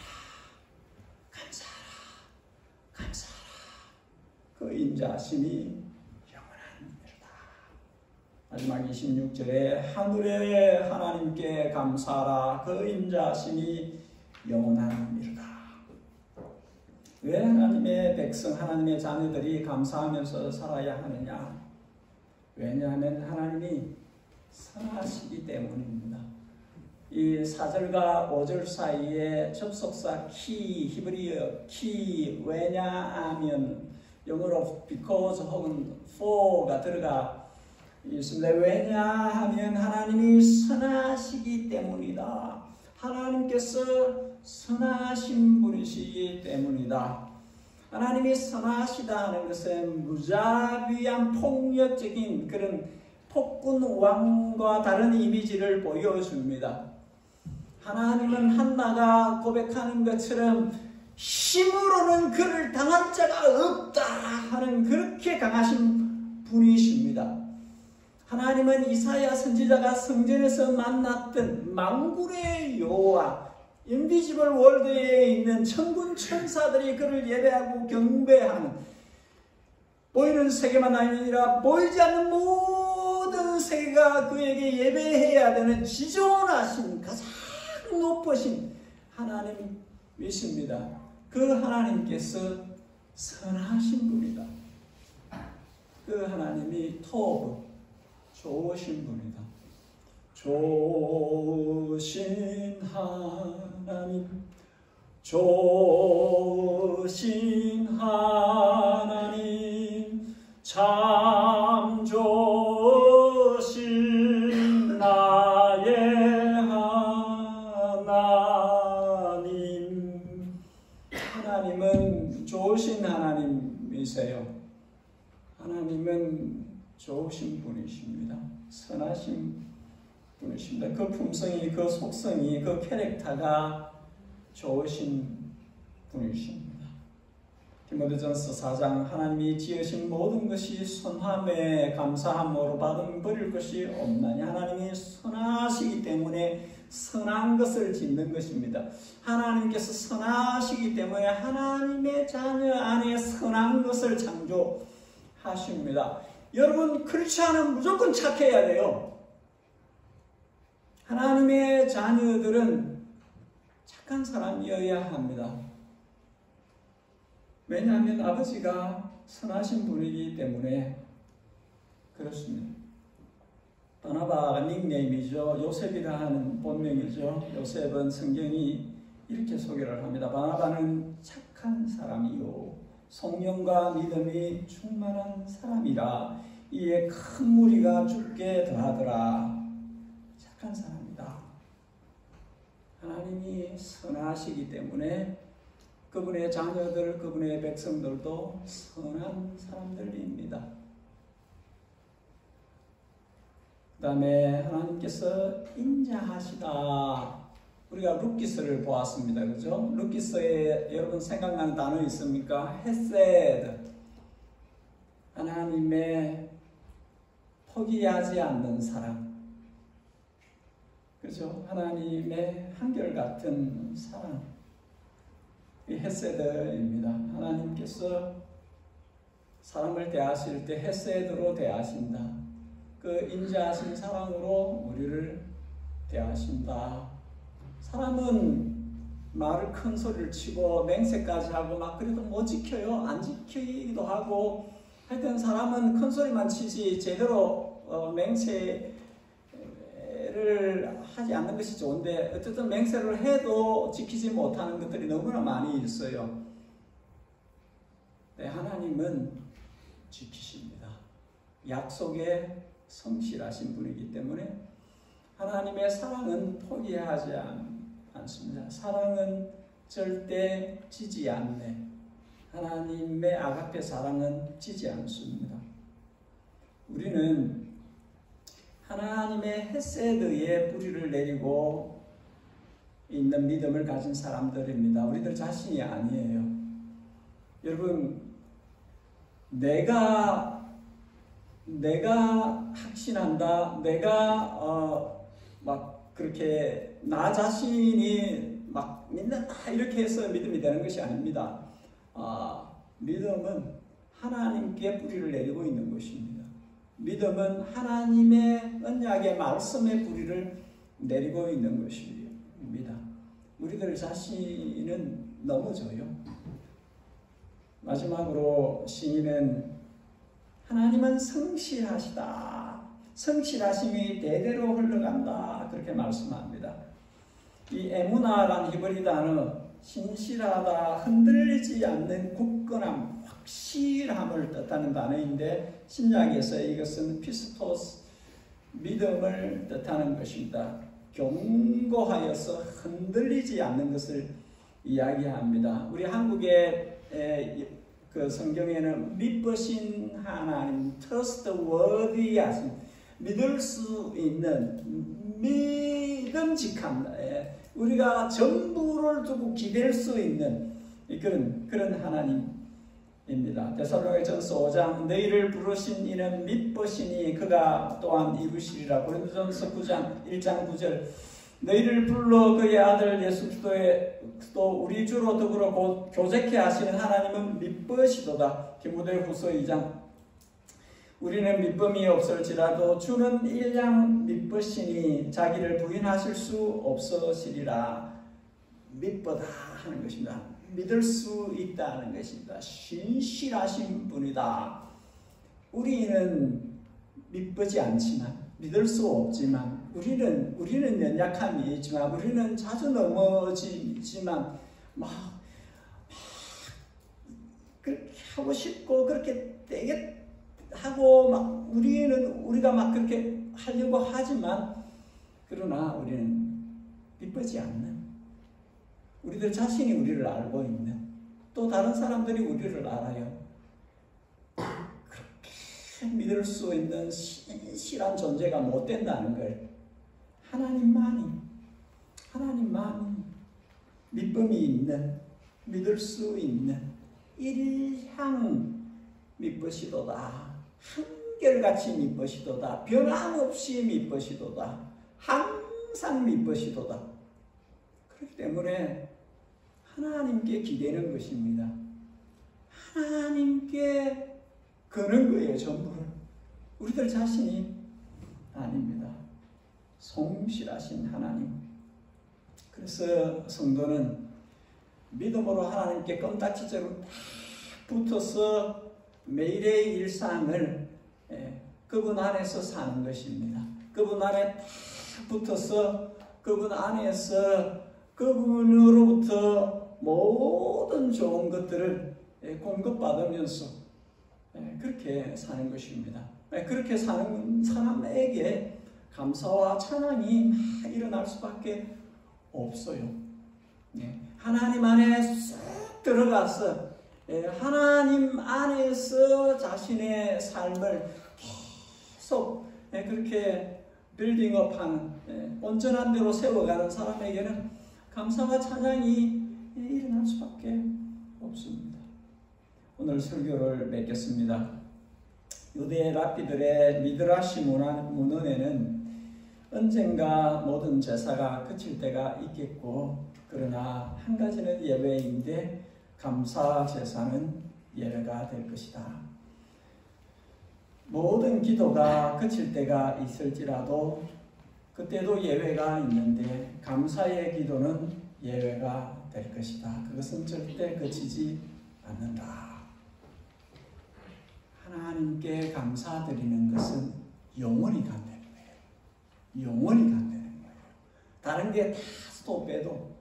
그 인자심이 영원한 일이다. 마지막 26절에 하늘의 하나님께 감사하라. 그 인자심이 영원한 일이다. 왜 하나님의 백성, 하나님의 자녀들이 감사하면서 살아야 하느냐? 왜냐하면 하나님이 선하시기 때문입니다. 이 4절과 5절 사이에 접속사 키, 히브리어 키, 왜냐하면 영어로 because 혹은 for가 들어가 있습니다. 왜냐하면 하나님이 선하시기 때문이다. 하나님께서 선하신 분이시기 때문이다. 하나님이 선하시다는 것은 무자비한 폭력적인 그런 폭군 왕과 다른 이미지를 보여줍니다. 하나님은 한나가 고백하는 것처럼 힘으로는 그를 당할 자가 없다 하는 그렇게 강하신 분이십니다. 하나님은 이사야 선지자가 성전에서 만났던 만군의 여호와, 인비지블 월드에 있는 천군 천사들이 그를 예배하고 경배하는, 보이는 세계만 아니라 보이지 않는 모든 세계가 그에게 예배해야 되는 지존하신 가장 높으신 하나님이십니다. 그 하나님께서 선하신 분이다. 그 하나님이 토브, 좋으신 분이다. 좋으신 하나님, 좋으신 하나님, 참 좋으신 나의 하나님. 하나님은 좋으신 하나님이세요. 하나님은 좋으신 분이십니다. 선하신 분이십니다. 그 품성이, 그 속성이, 그 캐릭터가 좋으신 분이십니다. 디모데전서 4장, 하나님이 지으신 모든 것이 선함에 감사함으로 받음 버릴 것이 없나니, 하나님이 선하시기 때문에 선한 것을 짓는 것입니다. 하나님께서 선하시기 때문에 하나님의 자녀 안에 선한 것을 창조하십니다. 여러분, 크리스찬은 무조건 착해야 돼요. 하나님의 자녀들은 착한 사람이어야 합니다. 왜냐하면 아버지가 선하신 분이기 때문에 그렇습니다. 바나바가 닉네임이죠. 요셉이라 하는 본명이죠. 요셉은 성경이 이렇게 소개를 합니다. 바나바는 착한 사람이요, 성령과 믿음이 충만한 사람이라 이에 큰 무리가 죽게 더하더라. 착한 사람이다. 하나님이 선하시기 때문에 그분의 자녀들, 그분의 백성들도 선한 사람들입니다. 그 다음에 하나님께서 인자하시다. 우리가 룻기서를 보았습니다. 그죠? 룻기서에 여러분 생각나는 단어 있습니까? 헤세드. 하나님의 포기하지 않는 사랑. 그죠? 하나님의 한결같은 사랑. 이 헤세드입니다. 하나님께서 사람을 대하실 때 헤세드로 대하신다. 그 인자하신 사랑으로 우리를 대하신다. 사람은 말을 큰 소리를 치고 맹세까지 하고 막 그래도 못 지켜요. 안 지키기도 하고, 하여튼 사람은 큰 소리만 치지 제대로 맹세를 하지 않는 것이 좋은데, 어쨌든 맹세를 해도 지키지 못하는 것들이 너무나 많이 있어요. 네, 하나님은 지키십니다. 약속에 성실하신 분이기 때문에 하나님의 사랑은 포기하지 않습니다. 사랑은 절대 지지 않네. 하나님의 아가페 사랑은 지지 않습니다. 우리는 하나님의 헤세드에 뿌리를 내리고 있는 믿음을 가진 사람들입니다. 우리들 자신이 아니에요. 여러분, 내가 확신한다. 내가 막 그렇게 나 자신이 막 믿는다 이렇게 해서 믿음이 되는 것이 아닙니다. 믿음은 하나님께 뿌리를 내리고 있는 것입니다. 믿음은 하나님의 언약의 말씀의 뿌리를 내리고 있는 것입니다. 우리들 자신은 넘어져요. 마지막으로 시인은 하나님은 성실하시다. 성실하심이 대대로 흘러간다. 그렇게 말씀합니다. 이 에무나라는 히브리 단어 신실하다, 흔들리지 않는 굳건함, 확실함을 뜻하는 단어인데 신약에서 이것은 피스토스, 믿음을 뜻하는 것입니다. 견고하여서 흔들리지 않는 것을 이야기합니다. 우리 한국의 그 성경에는 믿으신 하나님, trustworthy 하신, 믿을 수 있는, 믿음직한, 우리가 전부를 두고 기댈 수 있는 그런 하나님입니다. 데살로니가전서 5장 너희를 부르신 이는 믿으시니 그가 또한 이루시리라. 고린도전서 9장 1장 9절 너희를 불러 그의 아들 예수 그리스도 우리 주로 더불어 교제케 하시는 하나님은 믿으시도다. 디모데후서 2장 우리는 믿음이 없을지라도 주는 일량 믿으시니 자기를 부인하실 수 없으시리라. 믿보다 하는 것입니다. 믿을 수 있다는 것입니다. 신실하신 분이다. 우리는 믿지 않지만, 믿을 수 없지만, 우리는 연약함이 있지만, 우리는 자주 넘어지지만, 그렇게 하고 싶고, 그렇게 되게 하고, 우리가 막 그렇게 하려고 하지만, 그러나 우리는 믿지 않는, 우리들 자신이 우리를 알고 있는, 또 다른 사람들이 우리를 알아요. 그렇게 믿을 수 있는 신실한 존재가 못 된다는 걸 하나님만이 믿음이 있는, 믿을 수 있는 일향 믿으시도다. 한결같이 믿으시도다. 변함없이 믿으시도다. 항상 믿으시도다. 그렇기 때문에 하나님께 기대는 것입니다. 하나님께 거는 거예요, 전부를. 우리들 자신이 아닙니다. 성실하신 하나님. 그래서 성도는 믿음으로 하나님께 껌딱지처럼 딱 붙어서 매일의 일상을 그분 안에서 사는 것입니다. 그분 안에 딱 붙어서 그분 안에서 그분으로부터 모든 좋은 것들을 공급받으면서 그렇게 사는 것입니다. 그렇게 사는 사람에게 감사와 찬양이 일어날 수밖에 없어요. 하나님 안에 쏙 들어가서 하나님 안에서 자신의 삶을 계속 그렇게 빌딩업하는, 온전한 대로 세워가는 사람에게는 감사와 찬양이 일어날 수밖에 없습니다. 오늘 설교를 맺겠습니다. 유대 랍비들의 미드라시 문헌에는 언젠가 모든 제사가 그칠 때가 있겠고, 그러나 한 가지는 예외인데 감사 제사는 예외가 될 것이다. 모든 기도가 그칠 때가 있을지라도 그때도 예외가 있는데 감사의 기도는 예외가 될 것이다. 그것은 절대 그치지 않는다. 하나님께 감사드리는 것은 영원히 간다는 거예요. 영원히 간다는 거예요. 다른 게 다 또 빼도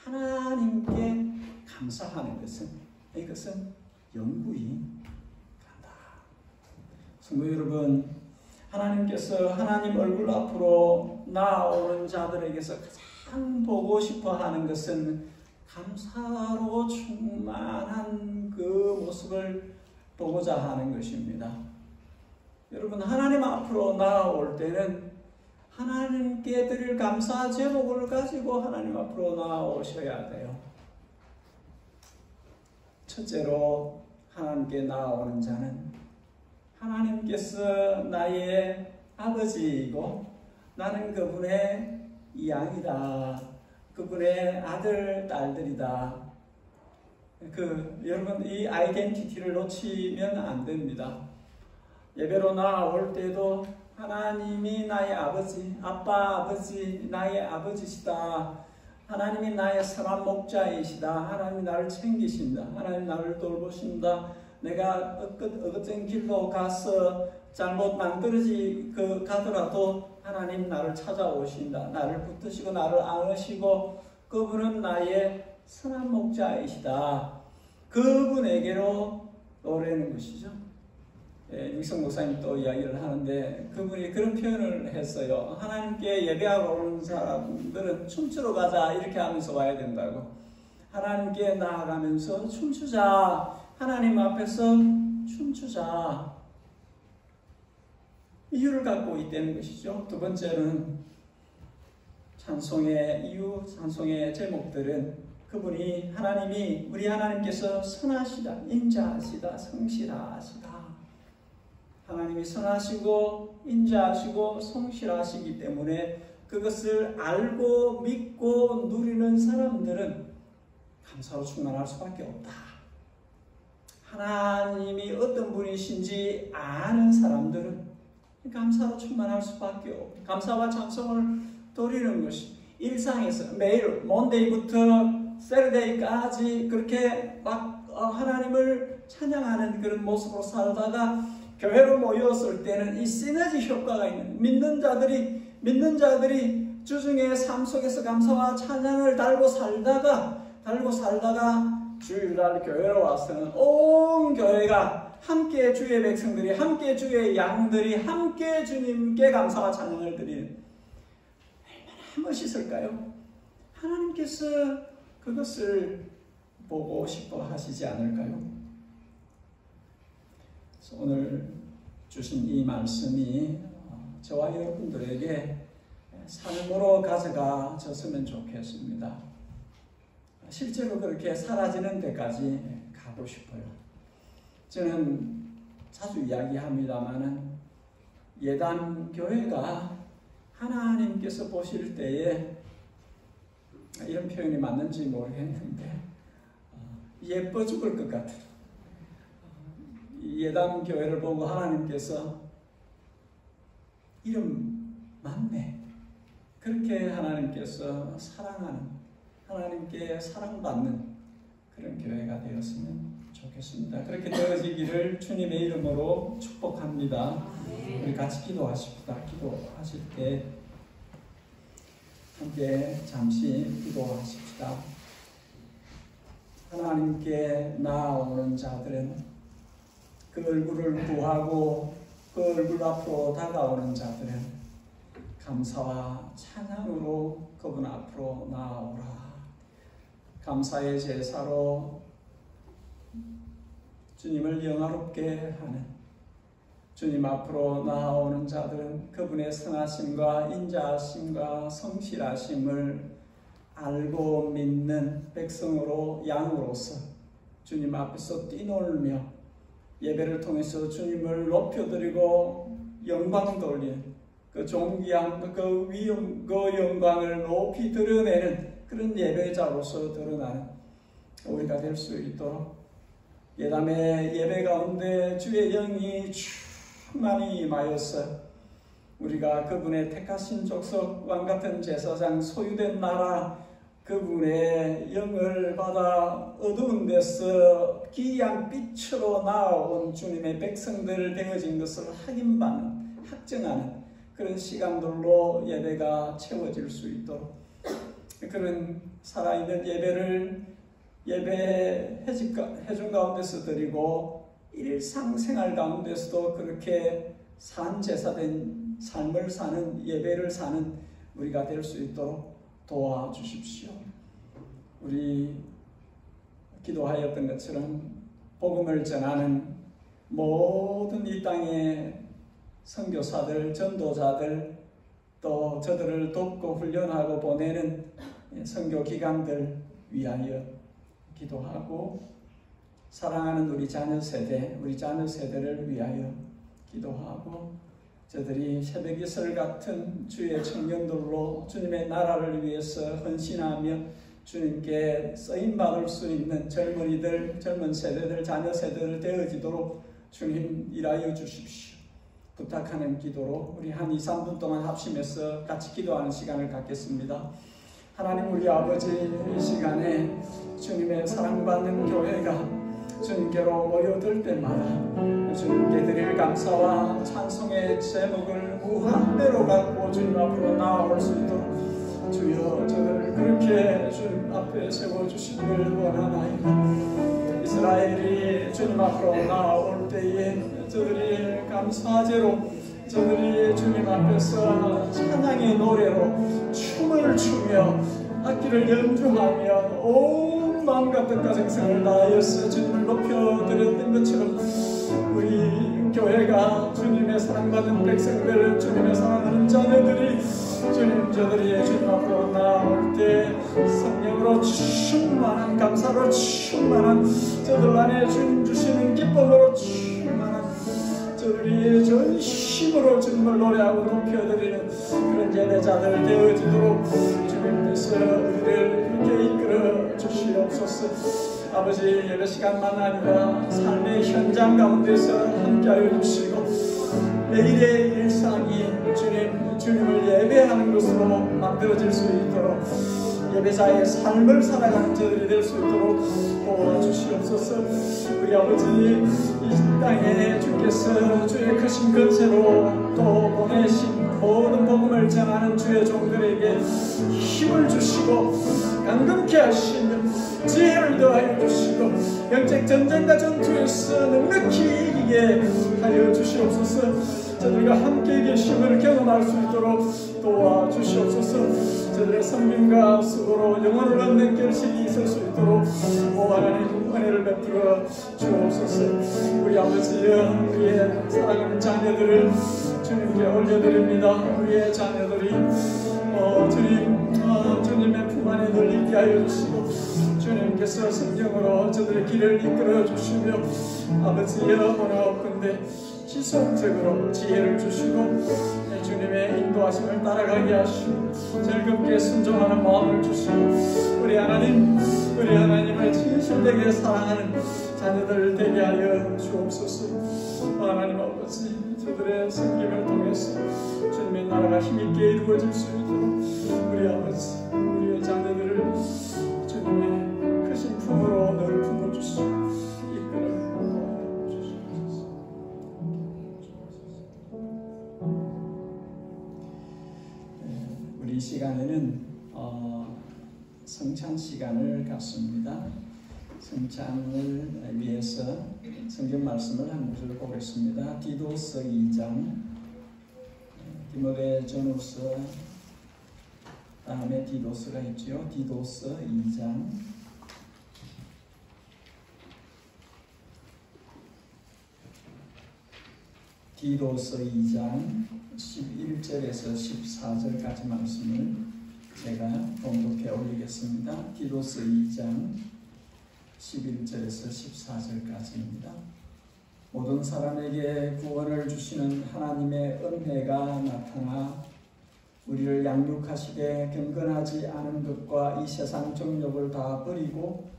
하나님께 감사하는 것은, 이것은 영구히 간다. 성도 여러분, 하나님께서 하나님 얼굴 앞으로 나오는 자들에게서 가장 보고 싶어 하는 것은 감사로 충만한 그 모습을 보고자 하는 것입니다. 여러분, 하나님 앞으로 나올 때는 하나님께 드릴 감사 제목을 가지고 하나님 앞으로 나오셔야 돼요. 첫째로 하나님께 나오는 자는 하나님께서 나의 아버지이고 나는 그분의 양이다. 그분의 아들, 딸들이다. 여러분, 이 아이덴티티를 놓치면 안 됩니다. 예배로 나올 때도 하나님이 나의 아버지, 아빠, 아버지, 나의 아버지시다. 하나님이 나의 선한 목자이시다. 하나님이 나를 챙기신다. 하나님 나를 돌보신다. 내가 어긋진 길로 가서 잘못 낭떠러지 가더라도 하나님 나를 찾아오신다. 나를 붙드시고 나를 안으시고 그분은 나의 선한 목자이시다. 그분에게로 오라는 것이죠. 육성 목사님 또 이야기를 하는데 그분이 그런 표현을 했어요. 하나님께 예배하러 오는 사람들은 춤추러 가자 이렇게 하면서 와야 된다고. 하나님께 나아가면서 춤추자. 하나님 앞에서 춤추자. 이유를 갖고 있다는 것이죠. 두 번째는 찬송의 이유, 찬송의 제목들은 그분이 우리 하나님께서 선하시다, 인자하시다, 성실하시다. 하나님이 선하시고 인자하시고 성실하시기 때문에 그것을 알고 믿고 누리는 사람들은 감사로 충만할 수밖에 없다. 하나님이 어떤 분이신지 아는 사람들은 감사로 충만할 수밖에 없다. 감사와 찬송을 드리는 것이 일상에서 매일 먼데이부터 세르데이까지 그렇게 막 하나님을 찬양하는 그런 모습으로 살다가 교회로 모였을 때는 이 시너지 효과가 있는 믿는 자들이 주중에 삶 속에서 감사와 찬양을 달고 살다가 주일날 교회로 와서는 온 교회가 함께 주의 백성들이 함께 주의 양들이 함께 주님께 감사와 찬양을 드리는 얼마나 멋있을까요? 하나님께서 그것을 보고 싶어 하시지 않을까요? 그래서 오늘 주신 이 말씀이 저와 여러분들에게 삶으로 가져가졌으면 좋겠습니다. 실제로 그렇게 사라지는 데까지 가고 싶어요. 저는 자주 이야기합니다마는 예단 교회가 하나님께서 보실 때에 이런 표현이 맞는지 모르겠는데 예뻐 죽을 것 같아요. 예단 교회를 보고 하나님께서 이름 맞네. 그렇게 하나님께서 사랑하는, 하나님께 사랑받는 그런 교회가 되었으면 좋겠습니다. 그렇게 되어지기를 주님의 이름으로 축복합니다. 우리 같이 기도하십시다. 기도하실 때 함께 잠시 기도하십시다. 하나님께 나아오는 자들은 그 얼굴을 구하고 그 얼굴 앞으로 다가오는 자들은 감사와 찬양으로 그분 앞으로 나아오라. 감사의 제사로 주님을 영화롭게 하는 주님 앞으로 나아오는 자들은 그분의 선하심과 인자하심과 성실하심을 알고 믿는 백성으로 양으로서 주님 앞에서 뛰놀며 예배를 통해서 주님을 높여드리고 영광 돌리는 그 존귀한 그 영광을 높이 드러내는 그런 예배자로서 드러나는 우리가 될 수 있도록 예담의 예배 가운데 주의 영이 충만히 임하여서 우리가 그분의 택하신 족속 왕같은 제사장 소유된 나라 그분의 영을 받아 어두운 데서 기이한 빛으로 나아온 주님의 백성들 되어진 것을 확인받는 확증하는 그런 시간들로 예배가 채워질 수 있도록 그런 살아있는 예배를 예배해준 가운데서 드리고 일상생활 가운데서도 그렇게 산 제사된 삶을 사는 예배를 사는 우리가 될 수 있도록 도와주십시오. 우리 기도하였던 것처럼 복음을 전하는 모든 이 땅의 선교사들, 전도자들 또 저들을 돕고 훈련하고 보내는 선교기관들 위하여 기도하고 사랑하는 우리 자녀 세대를 위하여 기도하고 저들이 새벽이슬 같은 주의 청년들로 주님의 나라를 위해서 헌신하며 주님께 쓰임받을 수 있는 젊은이들, 젊은 세대들, 자녀 세대들 되어지도록 주님 일하여 주십시오. 부탁하는 기도로 우리 한 2, 3분 동안 합심해서 같이 기도하는 시간을 갖겠습니다. 하나님 우리 아버지 이 시간에 주님의 사랑받는 교회가 주님께로 모여들 때마다 주님께 드릴 감사와 찬송의 제목을 무한대로 갖고 주님 앞으로 나아올 수 있도록 주여 저들을 그렇게 주님 앞에 세워주시기를 원하나이다. 이스라엘이 주님 앞으로 나아올 때에 저들이 감사제로 저들이 주님 앞에서 찬양의 노래로 춤을 추며 악기를 연주하며 온 마음과 뜻과 정성을 다하여서 주님을 높여드렸던 것처럼 우리 교회가 주님의 사랑받은 백성들, 주님의 사랑하는 자녀들이 주님 저들이 주님 앞으로 나올 때 성령으로 충만한 감사로 충만한 저들 안에 주님 주시는 기쁨으로 충만한 저들이 전심으로 주님을 노래하고 높여드리는 그런 예배자들 되어지도록 주님께서 우리를 그렇게 이끌어 주시옵소서. 아버지 예배 시간만 아니라 삶의 현장 가운데서 함께하여 주시고 매일의 일상이 주님을 예배하는 것으로 만들어질 수 있도록 예배자의 삶을 살아가는 저들이 될 수 있도록 도와주시옵소서. 우리 아버지 이 땅에 주께서 주의 크신 권세로 또 보내신 모든 복음을 전하는 주의 종들에게 힘을 주시고 강건케 하시며 지혜를 더하여 주시고 영적 전쟁과 전투에서 넉넉히 이기게 하여 주시옵소서. 저들과 함께 계심을 경험할 수 있도록 도와주시옵소서. 저들의 성김과 수고로 영혼을 얻는 결실이 있을 수 있도록 하나님 은혜를 베풀어 주옵소서. 우리 아버지여 우리의 사랑하는 자녀들을 주님께 올려드립니다. 우리의 자녀들이 주님의 품 안에 늘 있게 하여 주시고 주님께서 성령으로 저들의 길을 이끌어 주시며 아버지여 원하옵건대 지속적으로 지혜를 주시고 주님의 인도하심을 따라가게 하시고 즐겁게 순종하는 마음을 주시고 우리 하나님을 진실되게 사랑하는 자녀들 되게 하여 주옵소서. 하나님 아버지 저들의 섬김을 통해서 주님의 나라가 힘있게 이루어질 수 있도록 우리 아버지 우리의 자녀들을 주님의 크신 품으로 늘 품어주시고 이끌어 주시옵소서. 우리 시간에는 성찬 시간을 갖습니다. 성찬을 위해서 성경 말씀을 한 구절 보겠습니다. 디도서 2장 디모데전후서 다음에 디도서가 있죠. 디도서 2장 디도서 2장 11절에서 14절까지 말씀을 제가 봉독해 올리겠습니다. 디도서 2장 11절에서 14절까지입니다. 모든 사람에게 구원을 주시는 하나님의 은혜가 나타나 우리를 양육하시되 경건하지 않은 것과 이 세상 정욕을 다 버리고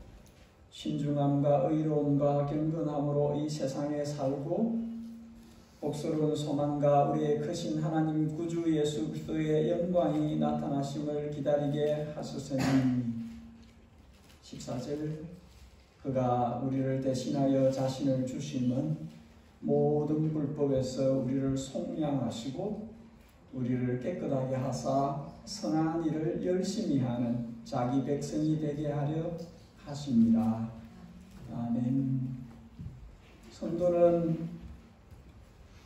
신중함과 의로움과 경건함으로 이 세상에 살고 복스러운 소망과 우리의 크신 하나님 구주 예수 그리스도의 영광이 나타나심을 기다리게 하소서니. 14절 그가 우리를 대신하여 자신을 주심은 모든 불법에서 우리를 속량하시고 우리를 깨끗하게 하사 선한 일을 열심히 하는 자기 백성이 되게 하려 하십니다. 아멘. 성도는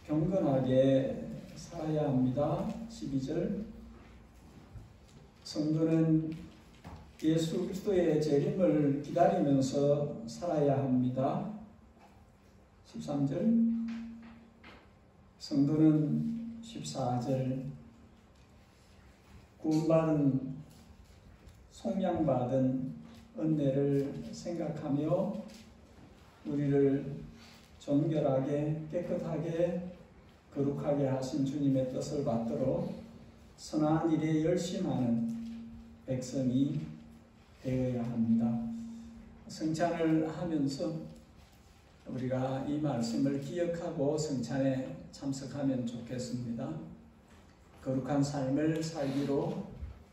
경건하게 살아야 합니다. 12절 성도는 예수 그리스도의 재림을 기다리면서 살아야 합니다. 13절 성도는 14절 구원받은 속량받은 은혜를 생각하며 우리를 정결하게 깨끗하게 거룩하게 하신 주님의 뜻을 받도록 선한 일에 열심하는 백성이 되어야 합니다. 성찬을 하면서 우리가 이 말씀을 기억하고 성찬에 참석하면 좋겠습니다. 거룩한 삶을 살기로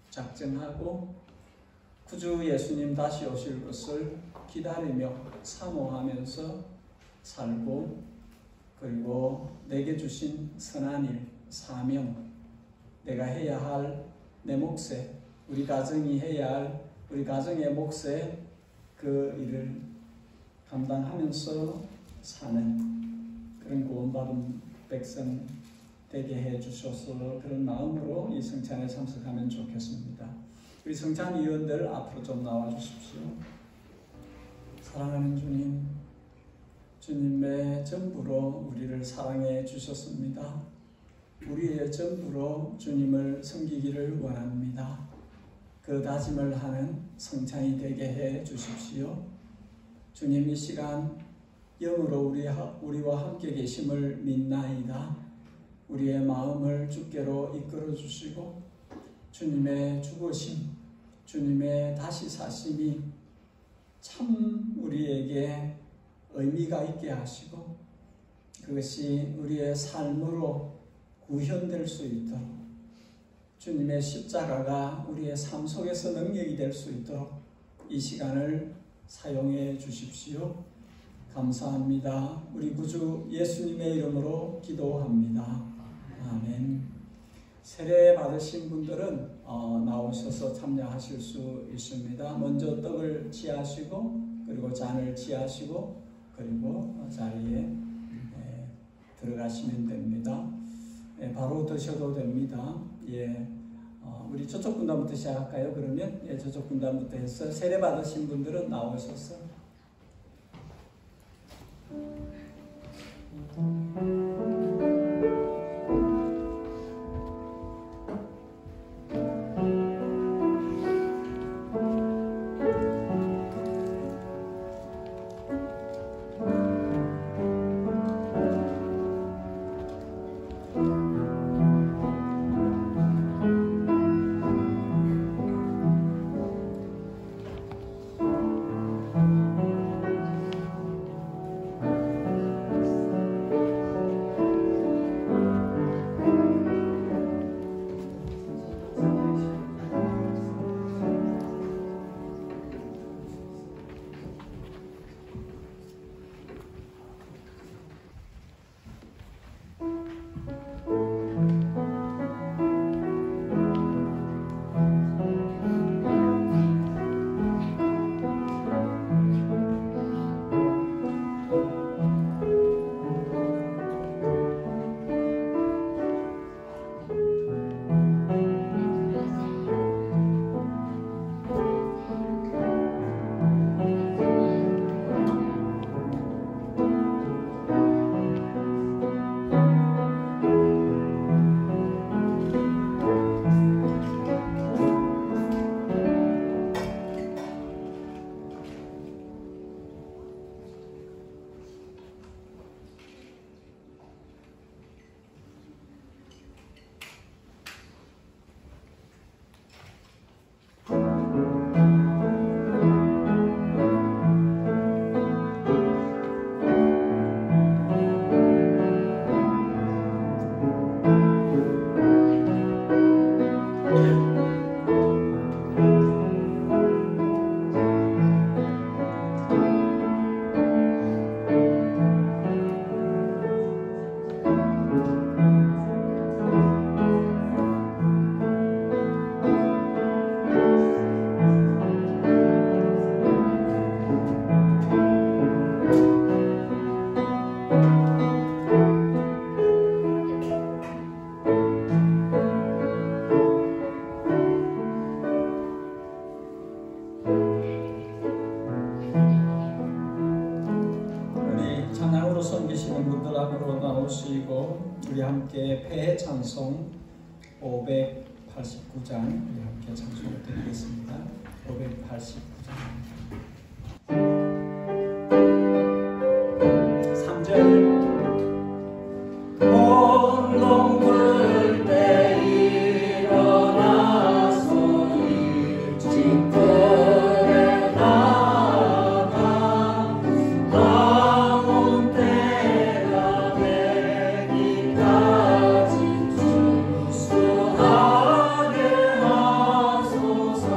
작정하고 구주 예수님 다시 오실 것을 기다리며 사모하면서 살고, 그리고 내게 주신 선한 일, 사명, 내가 해야 할 내 몫에, 우리 가정이 해야 할 우리 가정의 몫에 그 일을 감당하면서 사는 그런 구원받은 백성 되게 해주셔서 그런 마음으로 이 성찬에 참석하면 좋겠습니다. 우리 성찬 위원들 앞으로 좀 나와주십시오. 사랑하는 주님, 주님의 전부로 우리를 사랑해 주셨습니다. 우리의 전부로 주님을 섬기기를 원합니다. 그 다짐을 하는 성찬이 되게 해 주십시오. 주님, 이 시간 영으로 우리와 함께 계심을 믿나이다. 우리의 마음을 주께로 이끌어 주시고 주님의 죽으심, 주님의 다시 사심이 참 우리에게 의미가 있게 하시고 그것이 우리의 삶으로 구현될 수 있도록, 주님의 십자가가 우리의 삶 속에서 능력이 될 수 있도록 이 시간을 사용해 주십시오. 감사합니다. 우리 구주 예수님의 이름으로 기도합니다. 아멘. 세례 받으신 분들은 나오셔서 참여하실 수 있습니다. 먼저 떡을 취하시고 그리고 잔을 취하시고 그리고 자리에 들어가시면 됩니다. 바로 드셔도 됩니다. 우리 저쪽 분단부터 시작할까요? 그러면 저쪽 분단부터 해서 세례 받으신 분들은 나오셔서 우리 함께 폐 찬송 589장 우리 함께 찬송을 드리겠습니다. 589장 3절 온동굴 때 일어나서 일찍거려 나가 방언 때가 되기까지 준수하게 하소서.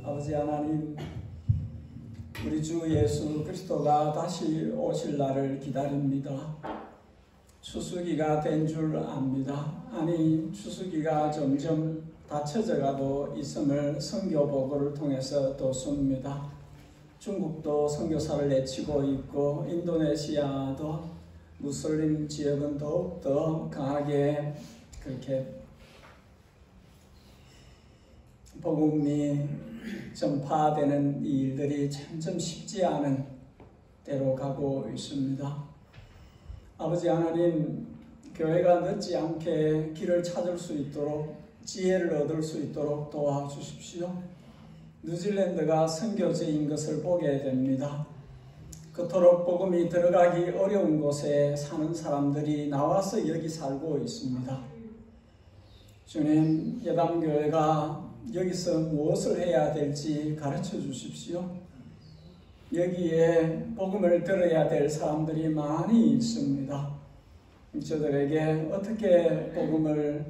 아버지 하나님, 우리 주 예수 그리스도가 다시 오실 날을 기다립니다. 추수기가 된 줄 압니다. 아니, 추수기가 점점 닫혀져 가고 있음을 선교보고를 통해서 듣습니다. 중국도 선교사를 내치고 있고 인도네시아도 무슬림 지역은 더욱더 강하게 그렇게 복음이 전파되는 이 일들이 점점 쉽지 않은 때로 가고 있습니다. 아버지 하나님, 교회가 늦지 않게 길을 찾을 수 있도록 지혜를 얻을 수 있도록 도와주십시오. 뉴질랜드가 선교지인 것을 보게 됩니다. 그토록 복음이 들어가기 어려운 곳에 사는 사람들이 나와서 여기 살고 있습니다. 주님, 예담교회가 여기서 무엇을 해야 될지 가르쳐 주십시오. 여기에 복음을 들어야 될 사람들이 많이 있습니다. 저들에게 어떻게 복음을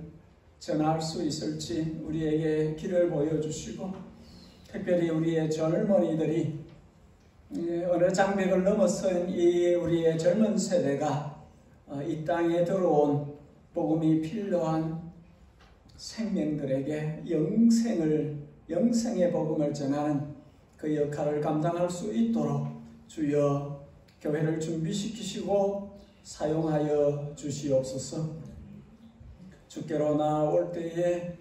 전할 수 있을지 우리에게 길을 보여주시고, 특별히 우리의 젊은이들이 어느 장벽을 넘어선 이 우리의 젊은 세대가 이 땅에 들어온 복음이 필요한 생명들에게 영생의 복음을 전하는 그 역할을 감당할 수 있도록 주여 교회를 준비시키시고 사용하여 주시옵소서. 주께로 나올 때에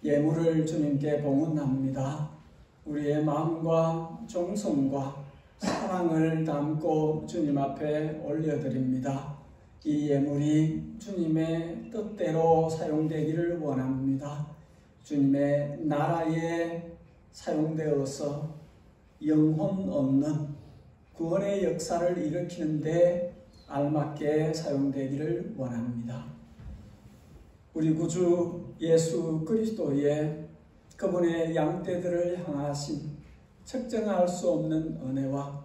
예물을 주님께 봉헌합니다. 우리의 마음과 정성과 사랑을 담고 주님 앞에 올려드립니다. 이 예물이 주님의 뜻대로 사용되기를 원합니다. 주님의 나라에 사용되어서 영혼 얻는 구원의 역사를 일으키는 데 알맞게 사용되기를 원합니다. 우리 구주 예수 그리스도의 그분의 양떼들을 향하신 측정할 수 없는 은혜와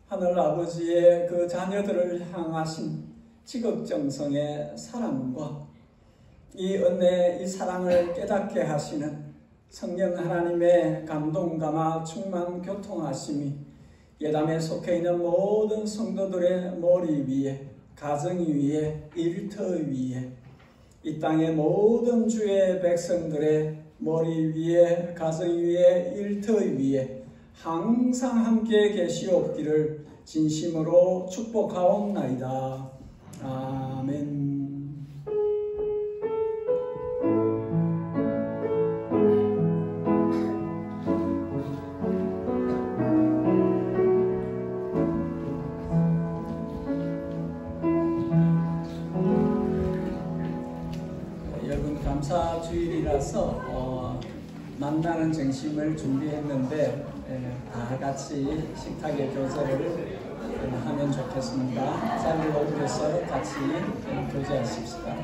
하늘아버지의 그 자녀들을 향하신 지극정성의 사랑과 이 은혜, 이 사랑을 깨닫게 하시는 성령 하나님의 감동감화 충만 교통하심이 예담에 속해 있는 모든 성도들의 머리 위에, 가정 위에, 일터 위에, 이 땅의 모든 주의 백성들의 머리 위에, 가정 위에, 일터 위에 항상 함께 계시옵기를 진심으로 축복하옵나이다. 아멘. 여러분, 감사주일이라서 만나는 정심을 준비했는데 다 같이 식탁의 교제를 하면 좋겠습니다. 자리를 옮겨서 같이 교제하십시다.